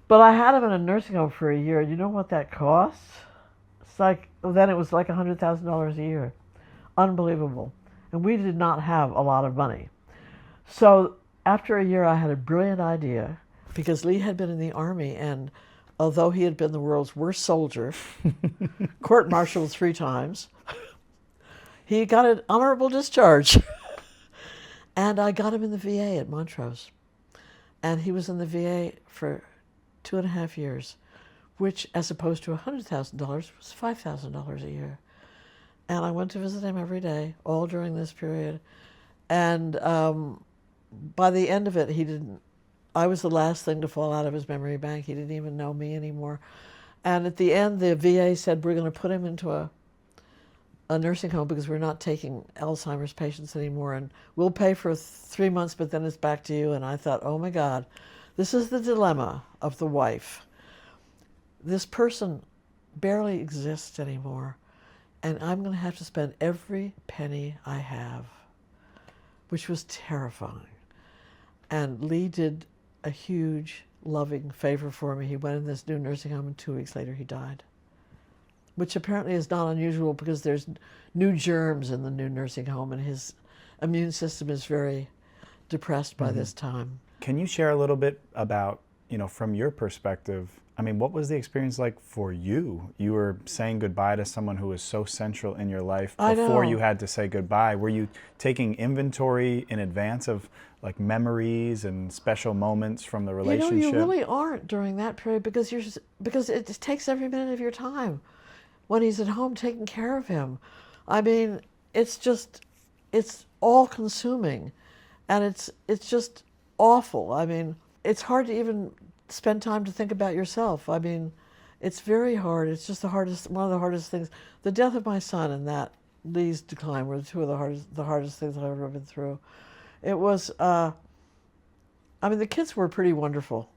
But I had him in a nursing home for a year. You know what that costs? It's like, then it was like $100,000 a year. Unbelievable. And we did not have a lot of money. So after a year, I had a brilliant idea, because Lee had been in the Army, and although he had been the world's worst soldier, court-martialed 3 times, he got an honorable discharge. And I got him in the VA at Montrose. And he was in the VA for 2.5 years, which, as opposed to $100,000, was $5,000 a year. And I went to visit him every day, all during this period. And by the end of it, I was the last thing to fall out of his memory bank. He didn't even know me anymore. And at the end, the VA said, we're going to put him into a nursing home because we're not taking Alzheimer's patients anymore, and we'll pay for 3 months, but then it's back to you. And I thought, oh my God, this is the dilemma of the wife. This person barely exists anymore, and I'm going to have to spend every penny I have, which was terrifying. And Lee did a huge, loving favor for me. He went in this new nursing home, and 2 weeks later he died, which apparently is not unusual because there's new germs in the new nursing home, and his immune system is very depressed by this time. Can you share a little bit about, from your perspective, I mean, what was the experience like for you? You were saying goodbye to someone who was so central in your life before you had to say goodbye. Were you taking inventory in advance of like memories and special moments from the relationship? You really aren't during that period, because it takes every minute of your time when he's at home taking care of him. I mean, it's all consuming, and it's just awful. I mean, it's hard to even spend time to think about yourself. I mean, it's very hard. It's just one of the hardest things. The death of my son and that Lee's decline were 2 of the hardest things I've ever been through. It was, I mean, the kids were pretty wonderful,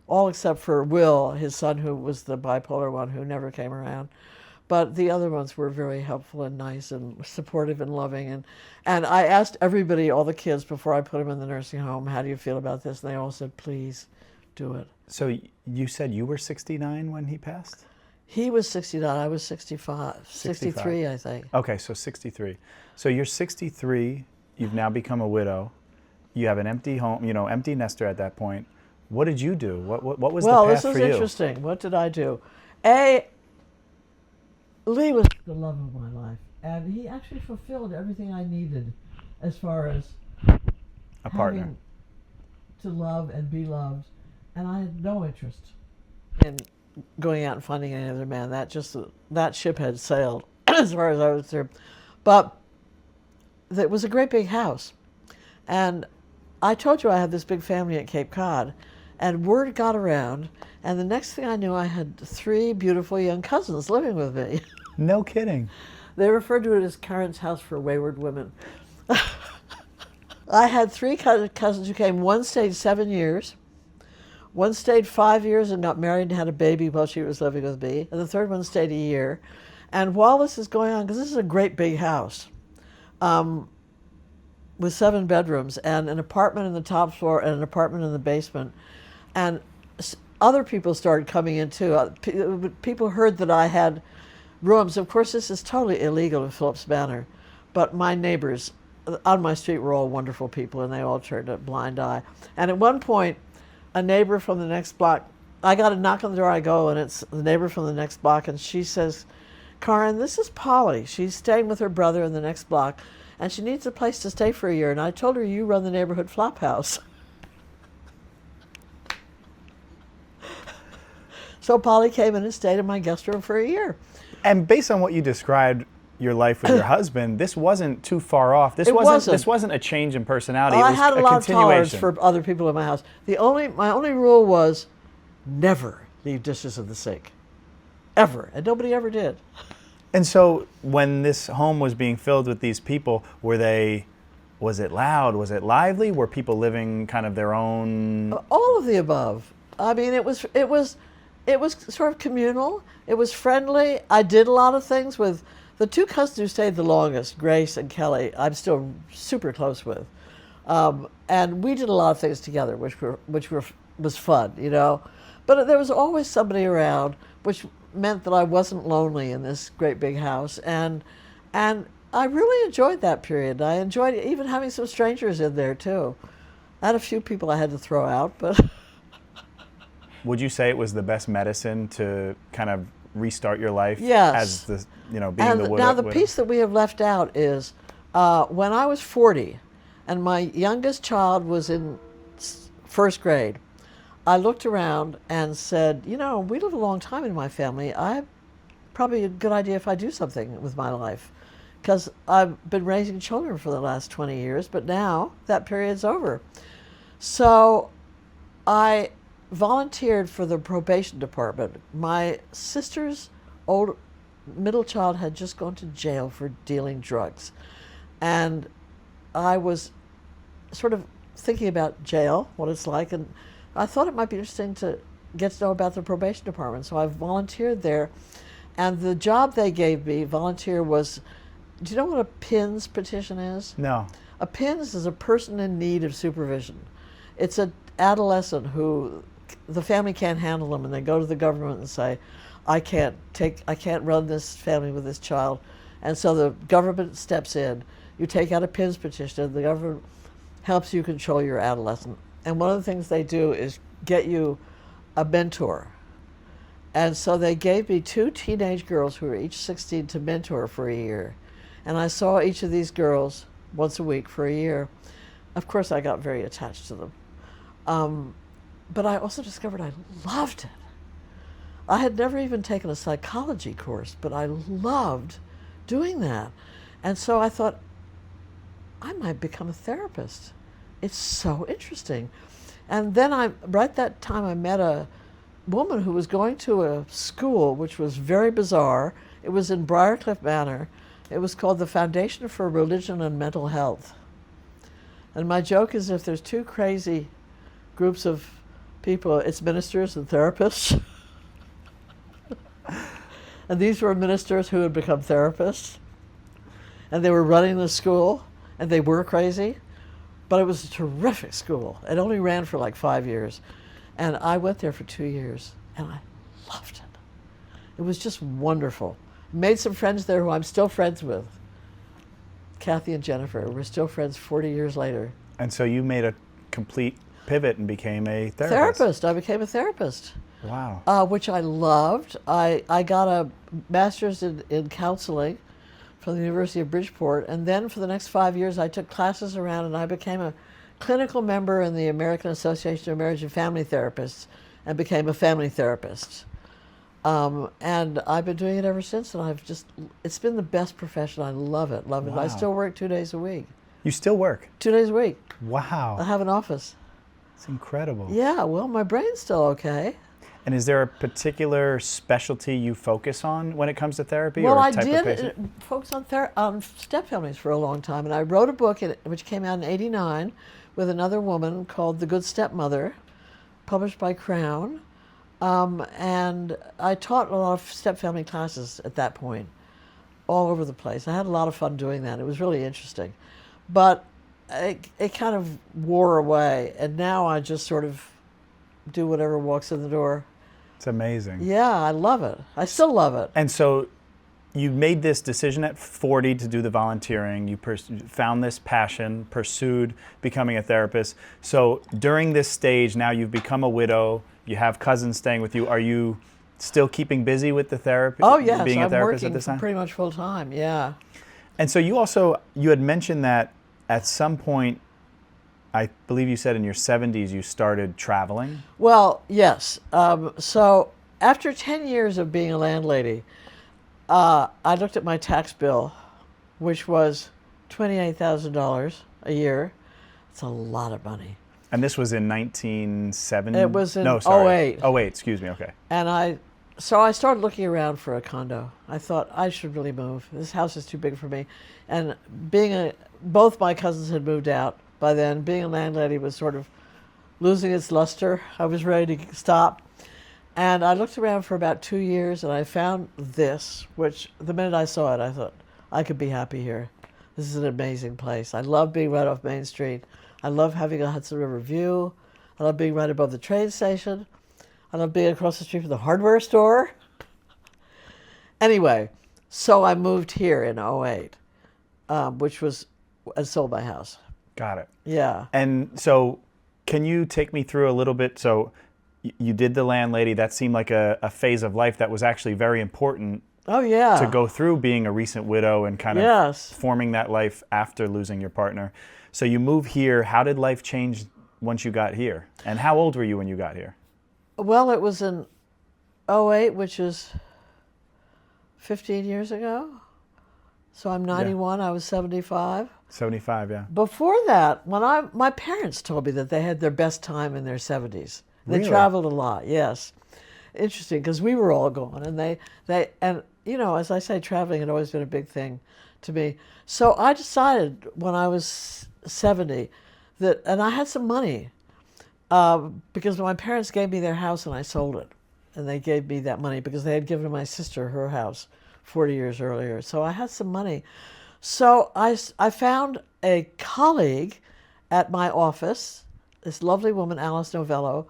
all except for Will, his son, who was the bipolar one who never came around. But the other ones were very helpful and nice and supportive and loving. And I asked everybody, all the kids, before I put them in the nursing home, how do you feel about this? And they all said, please do it. So you said you were 69 when he passed? He was 69. I was 65. 63, I think. Okay, so 63. So you're 63. You've now become a widow. You have an empty home, empty nester at that point. What did you do? What was the path for you? Well, this is interesting. What did I do? Lee was the love of my life, and he actually fulfilled everything I needed as far as a partner having to love and be loved, and I had no interest in going out and finding any other man. That ship had sailed as far as I was concerned. But it was a great big house, and I told you I had this big family at Cape Cod, and word got around, and the next thing I knew, I had 3 beautiful young cousins living with me. No kidding. They referred to it as Karen's house for wayward women. I had 3 cousins who came. One stayed 7 years. One stayed 5 years and got married and had a baby while she was living with me. And the third one stayed a year. And while this is going on, because this is a great big house, with 7 bedrooms and an apartment in the top floor and an apartment in the basement, and other people started coming in too. People heard that I had rooms. Of course, this is totally illegal in Phillips Manor, but my neighbors on my street were all wonderful people, and they all turned a blind eye. And at one point, a neighbor from the next block, I got a knock on the door, I go, and it's the neighbor from the next block, and she says, Karen, this is Polly. She's staying with her brother in the next block, and she needs a place to stay for a year. And I told her, you run the neighborhood flop house. So Polly came in and stayed in my guest room for a year. And based on what you described, your life with your husband, this wasn't too far off. This wasn't a change in personality. Well, it was I had a lot of tolerance continuation. for other people in my house. My only rule was never leave dishes in the sink. Ever. And nobody ever did. And so when this home was being filled with these people, was it loud? Was it lively? Were people living kind of their own? All of the above. I mean, it was it was sort of communal. It was friendly. I did a lot of things with the two cousins who stayed the longest, Grace and Kelly. I'm still super close with, and we did a lot of things together, was fun, you know. But there was always somebody around, which meant that I wasn't lonely in this great big house, and I really enjoyed that period. I enjoyed even having some strangers in there too. I had a few people I had to throw out, but. Would you say it was the best medicine to kind of restart your life? Yes. As the, being the widow? Now the piece that we have left out is when I was 40 and my youngest child was in first grade, I looked around and said, we live a long time in my family. Probably a good idea if I do something with my life, because I've been raising children for the last 20 years, but now that period's over. So I volunteered for the probation department. My sister's middle child had just gone to jail for dealing drugs. And I was sort of thinking about jail, what it's like, and I thought it might be interesting to get to know about the probation department. So I volunteered there. And the job they gave me, volunteer, was, do you know what a PINS petition is? No. A PINS is a person in need of supervision. It's an adolescent who the family can't handle them, and they go to the government and say, I can't run this family with this child. And so the government steps in. You take out a PINS petition, and the government helps you control your adolescent. And one of the things they do is get you a mentor. And so they gave me 2 teenage girls who were each 16 to mentor for a year. And I saw each of these girls once a week for a year. Of course, I got very attached to them. But I also discovered I loved it. I had never even taken a psychology course, but I loved doing that. And so I thought, I might become a therapist. It's so interesting. And then right that time, I met a woman who was going to a school which was very bizarre. It was in Briarcliff Manor. It was called the Foundation for Religion and Mental Health. And my joke is, if there's 2 crazy groups of people, it's ministers and therapists. And these were ministers who had become therapists. And they were running the school, and they were crazy. But it was a terrific school. It only ran for like 5 years. And I went there for 2 years, and I loved it. It was just wonderful. Made some friends there who I'm still friends with. Kathy and Jennifer. We're still friends 40 years later. And so you made a complete pivot and became a therapist. I became a therapist. Wow. Which I loved. I got a master's in counseling from the University of Bridgeport, and then for the next 5 years I took classes around, and I became a clinical member in the American Association of Marriage and Family Therapists and became a family therapist. And I've been doing it ever since, and it's been the best profession. I love it, love it. Wow. I still work 2 days a week. You still work? 2 days a week. Wow. I have an office. It's incredible. Yeah, well, my brain's still okay. And is there a particular specialty you focus on when it comes to therapy? Well, or I type of did patient? focus on step families for a long time, and I wrote a book which came out in '89 with another woman called The Good Stepmother, published by Crown. And I taught a lot of step family classes at that point, all over the place. I had a lot of fun doing that. It was really interesting. But it kind of wore away, and now I just sort of do whatever walks in the door. It's amazing. Yeah, I love it. I still love it. And so you made this decision at 40 to do the volunteering. You found this passion, pursued becoming a therapist. So during this stage, now you've become a widow, you have cousins staying with you. Are you still keeping busy with the therapy? Oh, yes. Being a I'm therapist working at this time? pretty much full time, yeah. And so you had mentioned that at some point, I believe you said in your 70s, you started traveling. Well, yes. So after 10 years of being a landlady, I looked at my tax bill, which was $28,000 a year. It's a lot of money. And this was in 1970? It was in no, sorry. 08. 08, excuse me, okay. And so I started looking around for a condo. I thought, I should really move. This house is too big for me. And both my cousins had moved out by then. Being a landlady was sort of losing its luster. I was ready to stop. And I looked around for about 2 years, and I found this, which the minute I saw it, I thought, I could be happy here. This is an amazing place. I love being right off Main Street. I love having a Hudson River view. I love being right above the train station. I love being across the street from the hardware store. Anyway, so I moved here in '08, which was, and sold my house. Got it. Yeah. And so can you take me through a little bit? So you did the landlady. That seemed like a phase of life that was actually very important. Oh, yeah. To go through being a recent widow and kind of Yes. forming that life after losing your partner. So you move here. How did life change once you got here? And how old were you when you got here? Well, it was in '08, which is 15 years ago. So I'm 91, I was 75. 75, yeah. Before that, my parents told me that they had their best time in their 70s. They Really? traveled a lot, yes. Interesting, because we were all gone, and and you know, as I say, traveling had always been a big thing to me. So I decided when I was 70 that, and I had some money, because my parents gave me their house and I sold it. And they gave me that money because they had given my sister her house 40 years earlier. So I had some money. So I found a colleague at my office, this lovely woman, Alice Novello,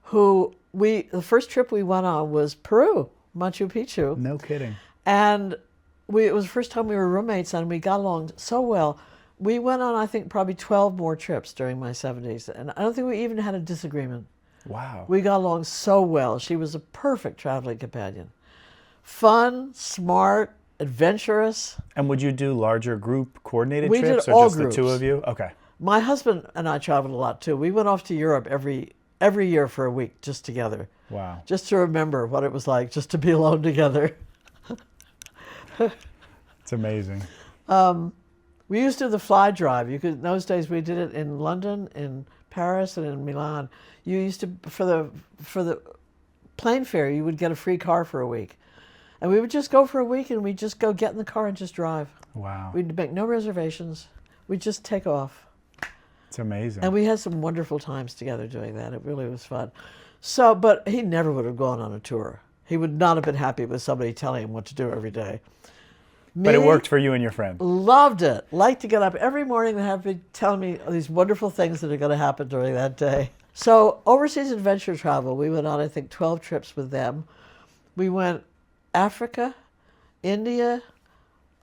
who the first trip we went on was Peru, Machu Picchu. No kidding. And it was the first time we were roommates, and we got along so well. We went on, I think, probably 12 more trips during my 70s. And I don't think we even had a disagreement. Wow. We got along so well. She was a perfect traveling companion. Fun, smart, adventurous. And would you do larger group coordinated We trips did or all just groups. the two of you? Okay. My husband and I traveled a lot too. We went off to Europe every year for a week just together. Wow. Just to remember what it was like just to be alone together. It's amazing. We used to do the fly drive. In those days we did it in London, in Paris, and in Milan. You used to, for the plane fare, you would get a free car for a week. And we would just go for a week, and we'd just go get in the car and just drive. Wow. We'd make no reservations. We'd just take off. It's amazing. And we had some wonderful times together doing that. It really was fun. So, but he never would have gone on a tour. He would not have been happy with somebody telling him what to do every day. But it worked for you and your friend. Loved it. Liked to get up every morning and have me telling me these wonderful things that are going to happen during that day. So overseas adventure travel, we went on, I think, 12 trips with them. We went Africa, India,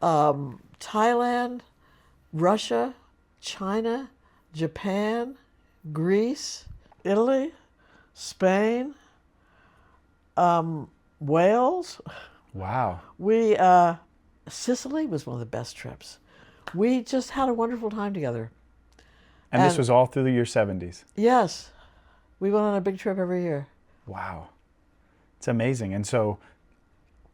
Thailand, Russia, China, Japan, Greece, Italy, Spain, Wales. Wow. Sicily was one of the best trips. We just had a wonderful time together. And this was all through your 70s? Yes. We went on a big trip every year. Wow. It's amazing. And so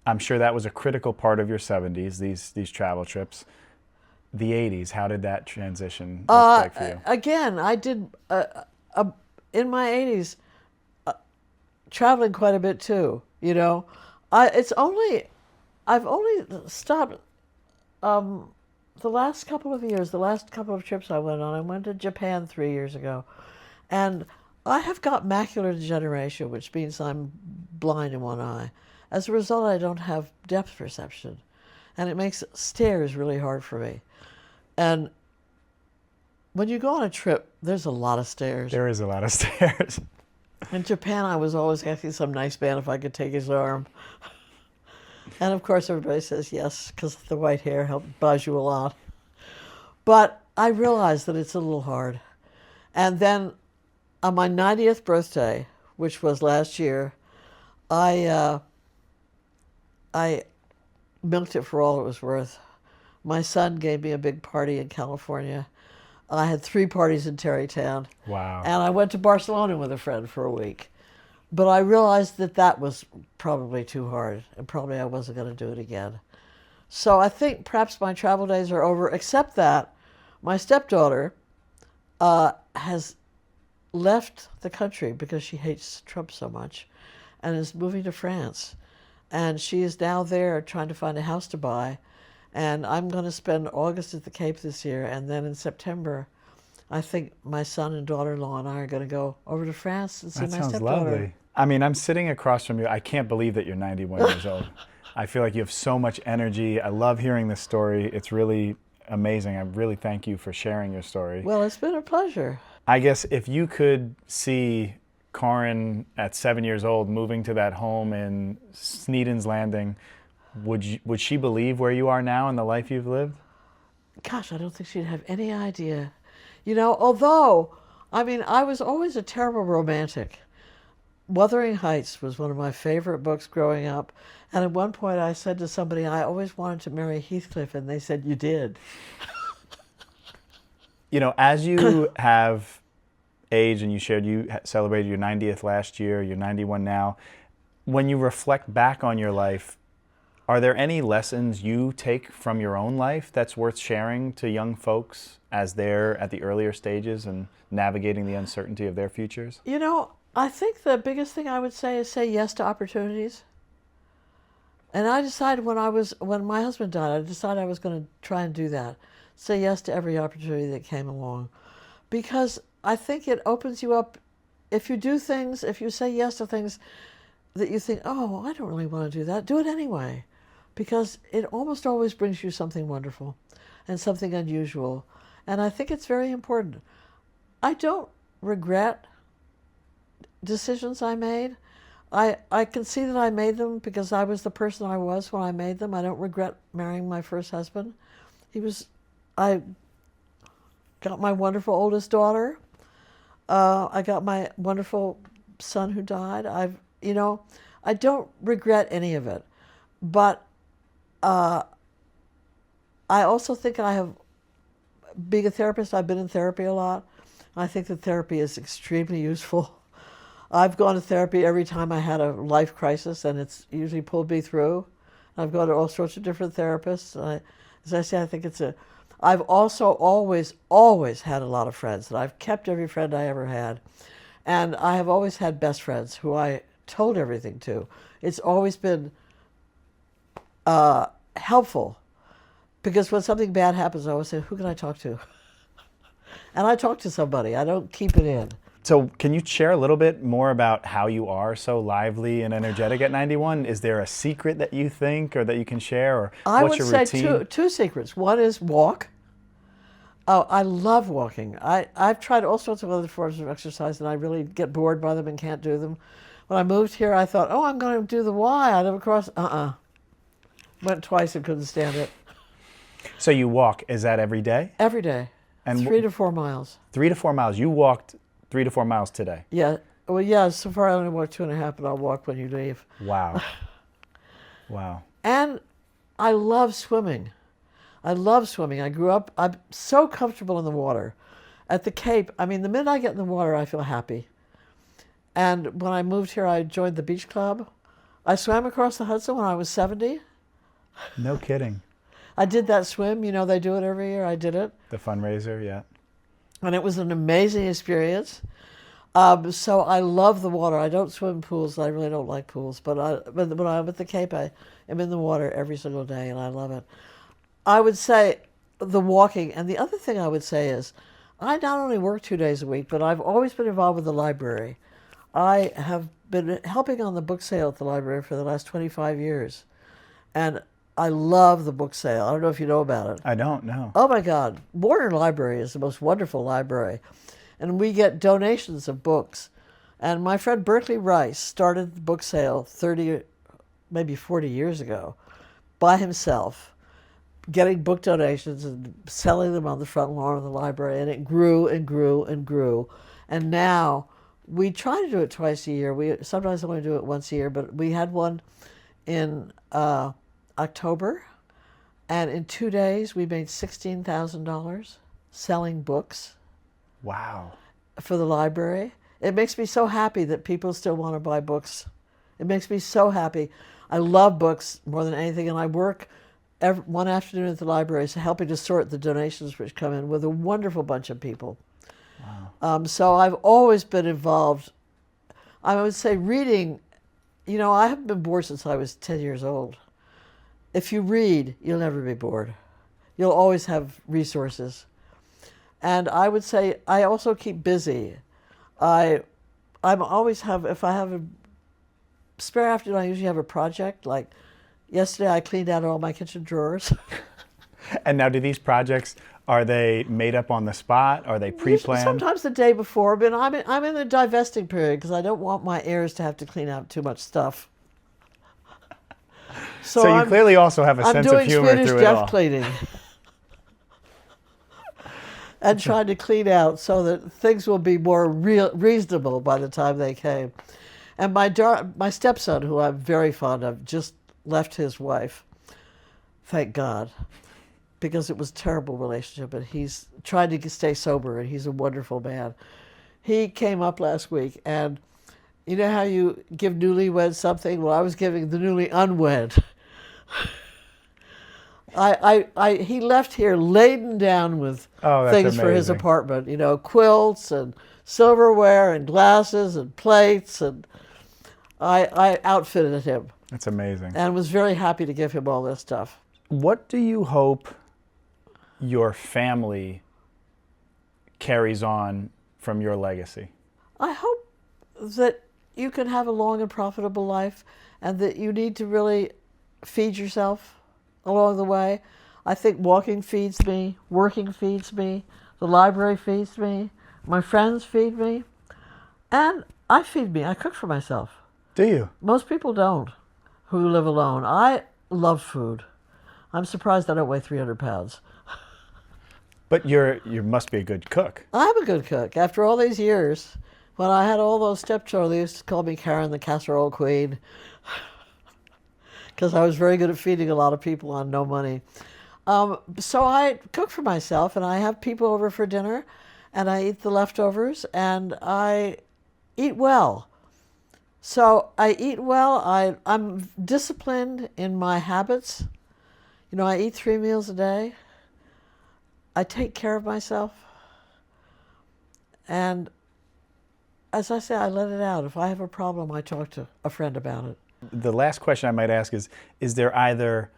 I'm sure that was a critical part of your 70s, these travel trips. The 80s, how did that transition look like for you? Again, I did, in my 80s, traveling quite a bit too, you know. I've only stopped the last couple of years, the last couple of trips I went on. I went to Japan 3 years ago. And I have got macular degeneration, which means I'm blind in one eye. As a result, I don't have depth perception. And it makes stairs really hard for me. And when you go on a trip, there's a lot of stairs. There is a lot of stairs. In Japan, I was always asking some nice man if I could take his arm. And of course, everybody says yes, because the white hair buys you a lot. But I realized that it's a little hard. And then on my 90th birthday, which was last year, I milked it for all it was worth. My son gave me a big party in California. I had 3 parties in Tarrytown. Wow. And I went to Barcelona with a friend for a week. But I realized that was probably too hard, and probably I wasn't going to do it again. So I think perhaps my travel days are over, except that my stepdaughter has left the country because she hates Trump so much and is moving to France. And she is now there trying to find a house to buy. And I'm going to spend August at the Cape this year, and then in September, I think my son and daughter-in-law and I are going to go over to France and see my stepdaughter. That sounds lovely. I mean, I'm sitting across from you. I can't believe that you're 91 years old. I feel like you have so much energy. I love hearing this story. It's really amazing. I really thank you for sharing your story. Well, it's been a pleasure. I guess if you could see Karin at 7 years old moving to that home in Sneeden's Landing, would she believe where you are now and the life you've lived? Gosh, I don't think she'd have any idea. You know, although, I mean, I was always a terrible romantic. Wuthering Heights was one of my favorite books growing up. And at one point I said to somebody, I always wanted to marry Heathcliff, and they said, you did. You know, as you have aged and you shared, you celebrated your 90th last year, you're 91 now. When you reflect back on your life, are there any lessons you take from your own life that's worth sharing to young folks as they're at the earlier stages and navigating the uncertainty of their futures? You know, I think the biggest thing I would say is say yes to opportunities. And I decided when my husband died, I decided I was going to try and do that. Say yes to every opportunity that came along. Because I think it opens you up. If you do things, if you say yes to things that you think, oh, I don't really want to do that, do it anyway. Because it almost always brings you something wonderful and something unusual. And I think it's very important. I don't regret decisions I made. I can see that I made them because I was the person I was when I made them. I don't regret marrying my first husband. I got my wonderful oldest daughter. I got my wonderful son who died. I don't regret any of it. But I also think being a therapist, I've been in therapy a lot. I think that therapy is extremely useful. I've gone to therapy every time I had a life crisis, and it's usually pulled me through. I've gone to all sorts of different therapists. As I say, I think I've also always had a lot of friends, and I've kept every friend I ever had. And I have always had best friends who I told everything to. It's always been helpful, because when something bad happens, I always say, who can I talk to? And I talk to somebody. I don't keep it in. So can you share a little bit more about how you are so lively and energetic at 91? Is there a secret that you think or that you can share, or what's your routine? I would say two secrets. One is walk. Oh, I love walking. I've tried all sorts of other forms of exercise, and I really get bored by them and can't do them. When I moved here, I thought, oh, I'm going to do the Y. I never crossed. Went twice and couldn't stand it. So you walk. Is that every day? Every day. And 3 to 4 miles. 3 to 4 miles. You walked 3 to 4 miles today? Yeah. Well, yeah, so far I only walked 2.5, but I'll walk when you leave. Wow. Wow. And I love swimming. I grew up, I'm so comfortable in the water. At the Cape, I mean, the minute I get in the water, I feel happy. And when I moved here, I joined the beach club. I swam across the Hudson when I was 70. No kidding. I did that swim. You know, they do it every year. I did it. The fundraiser, yeah. And it was an amazing experience. So I love the water. I don't swim in pools. I really don't like pools. But when I'm at the Cape, I am in the water every single day, and I love it. I would say the walking. And the other thing I would say is I not only work 2 days a week, but I've always been involved with the library. I have been helping on the book sale at the library for the last 25 years. And I love the book sale. I don't know if you know about it. I don't know. Oh my God. Warner Library is the most wonderful library. And we get donations of books. And my friend Berkeley Rice started the book sale 30, maybe 40 years ago by himself, getting book donations and selling them on the front lawn of the library. And it grew and grew and grew. And now we try to do it twice a year. We sometimes only do it once a year, but we had one in October, and in 2 days we made $16,000 selling books. Wow. For the library. It makes me so happy that people still want to buy books. It makes me so happy. I love books more than anything, and I work one afternoon at the library helping to sort the donations which come in with a wonderful bunch of people. Wow. So I've always been involved. I would say reading, you know, I haven't been bored since I was 10 years old. If you read, you'll never be bored. You'll always have resources. And I would say I also keep busy. If I have spare afternoon, I usually have a project. Like yesterday, I cleaned out all my kitchen drawers. And now, do these projects, are they made up on the spot? Are they pre-planned? Sometimes the day before, but I'm in a divesting period because I don't want my heirs to have to clean out too much stuff. So you clearly also have a sense of humor through it all. I'm doing Swedish death cleaning. And trying to clean out so that things will be more reasonable by the time they came. And my stepson, who I'm very fond of, just left his wife. Thank God. Because it was a terrible relationship, and he's trying to stay sober, and he's a wonderful man. He came up last week, and you know how you give newlyweds something? Well, I was giving the newly unwed. He left here laden down with things for his apartment, you know, quilts and silverware and glasses and plates, and I outfitted him. That's amazing. And was very happy to give him all this stuff. What do you hope your family carries on from your legacy? I hope that you can have a long and profitable life, and that you need to really feed yourself along the way. I think walking feeds me, working feeds me, the library feeds me, my friends feed me, and I feed me. I cook for myself. Do you? Most people don't who live alone. I love food. I'm surprised I don't weigh 300 pounds. But you must be a good cook. I'm a good cook. After all these years, when I had all those stepchildren, they used to call me Karen the Casserole Queen, because I was very good at feeding a lot of people on no money. So I cook for myself, and I have people over for dinner, and I eat the leftovers, and I eat well. So I eat well. I'm disciplined in my habits. You know, I eat 3 meals a day. I take care of myself. And as I say, I let it out. If I have a problem, I talk to a friend about it. The last question I might ask is there either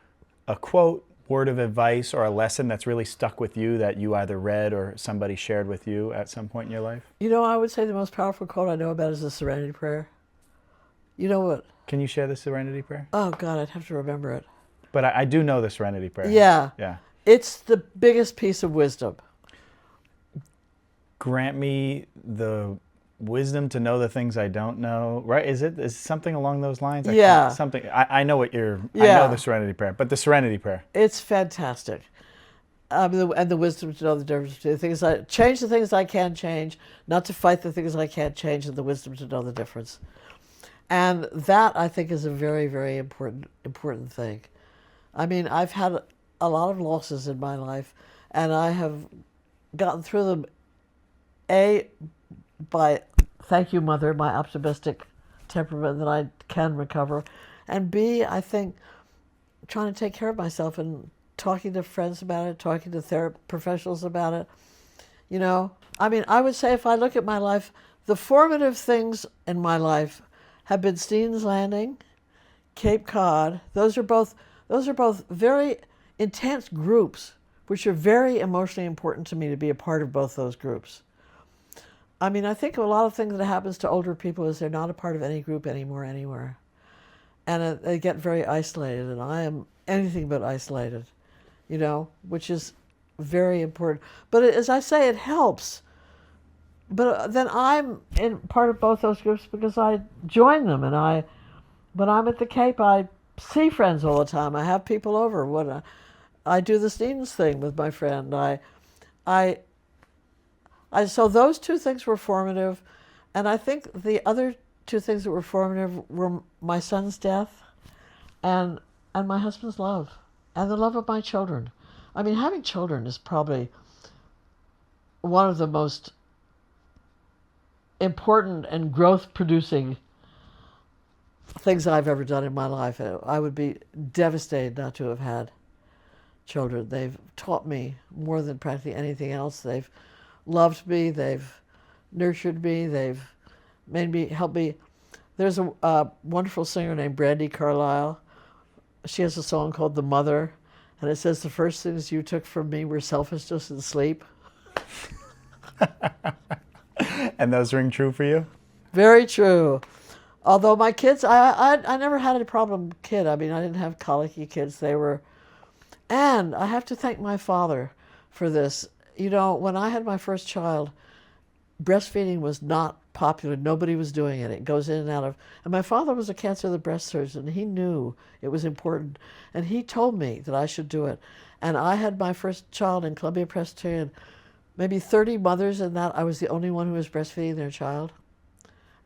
a quote, word of advice, or a lesson that's really stuck with you that you either read or somebody shared with you at some point in your life? You know, I would say the most powerful quote I know about is the Serenity Prayer. You know what? Can you share the Serenity Prayer? Oh, God, I'd have to remember it. But I do know the Serenity Prayer. Yeah. Yeah. It's the biggest piece of wisdom. Grant me the wisdom to know the things I don't know. Right? Is it something along those lines? Yeah. I know what you're. Yeah. I know the Serenity Prayer, but the Serenity Prayer. It's fantastic. And the wisdom to know the difference between the things change the things I can change, not to fight the things I can't change, and the wisdom to know the difference. And that, I think, is a very, very important thing. I mean, I've had a lot of losses in my life, and I have gotten through them, A, by, thank you, Mother, my optimistic temperament that I can recover, and B, I think, trying to take care of myself and talking to friends about it, talking to professionals about it. You know, I mean, I would say if I look at my life, the formative things in my life have been Steen's Landing, Cape Cod. Those are both very intense groups, which are very emotionally important to me to be a part of both those groups. I mean, I think a lot of things that happens to older people is they're not a part of any group anymore, anywhere. And they get very isolated, and I am anything but isolated, you know, which is very important. But as I say, it helps. But then I'm in part of both those groups because I join them, and when I'm at the Cape, I see friends all the time. I have people over. When I do the Stevens thing with my friend. So those two things were formative, and I think the other two things that were formative were my son's death, and my husband's love, and the love of my children. I mean, having children is probably one of the most important and growth-producing things I've ever done in my life. I would be devastated not to have had children. They've taught me more than practically anything else. They've loved me. They've nurtured me. They've helped me. There's a wonderful singer named Brandi Carlile. She has a song called The Mother, and it says, the first things you took from me were selfishness and sleep. And those ring true for you? Very true. Although my kids, I never had a problem kid. I mean, I didn't have colicky kids. They were, and I have to thank my father for this. You know, when I had my first child, breastfeeding was not popular. Nobody was doing it. It goes in and out of, and my father was a cancer of the breast surgeon. He knew it was important, and he told me that I should do it. And I had my first child in Columbia Presbyterian, maybe 30 mothers in that. I was the only one who was breastfeeding their child.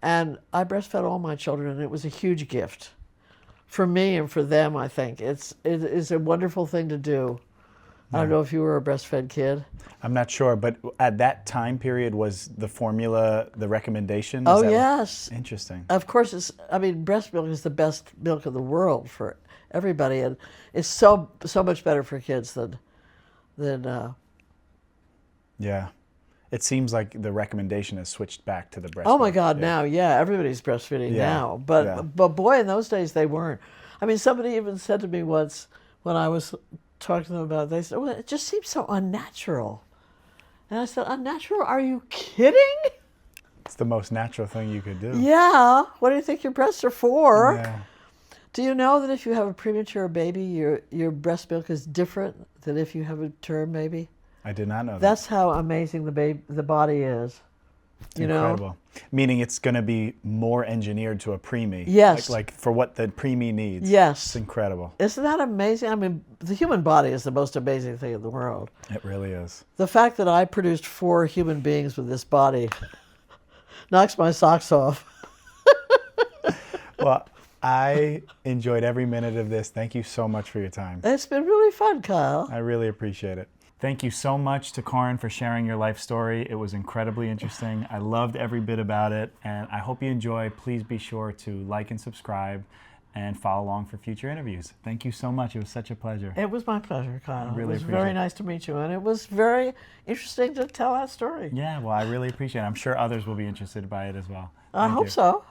And I breastfed all my children, and it was a huge gift for me and for them, I think. It is a wonderful thing to do. I don't know if you were a breastfed kid. I'm not sure, but at that time period, was the formula the recommendation? Oh, yes. Interesting. Of course, breast milk is the best milk in the world for everybody, and it's so much better for kids than Yeah. It seems like the recommendation has switched back to the breast Oh my milk. God, now, everybody's breastfeeding now. Yeah. But boy, in those days they weren't. I mean, somebody even said to me once when I was talking to them about it, they said, well, it just seems so unnatural. And I said, unnatural? Are you kidding? It's the most natural thing you could do. Yeah. What do you think your breasts are for? Yeah. Do you know that if you have a premature baby, your breast milk is different than if you have a term baby? I did not know that. That's how amazing the body is. You Incredible. know? Meaning it's going to be more engineered to a preemie. Yes. Like for what the preemie needs. Yes. It's incredible. Isn't that amazing? I mean, the human body is the most amazing thing in the world. It really is. The fact that I produced 4 human beings with this body knocks my socks off. Well, I enjoyed every minute of this. Thank you so much for your time. It's been really fun, Kyle. I really appreciate it. Thank you so much to Karin for sharing your life story. It was incredibly interesting. I loved every bit about it, and I hope you enjoy. Please be sure to like and subscribe and follow along for future interviews. Thank you so much. It was such a pleasure. It was my pleasure, Kyle. Really it was appreciate very it. nice to meet you, and it was very interesting to tell that story. Yeah, well, I really appreciate it. I'm sure others will be interested by it as well. I Thank hope you. so.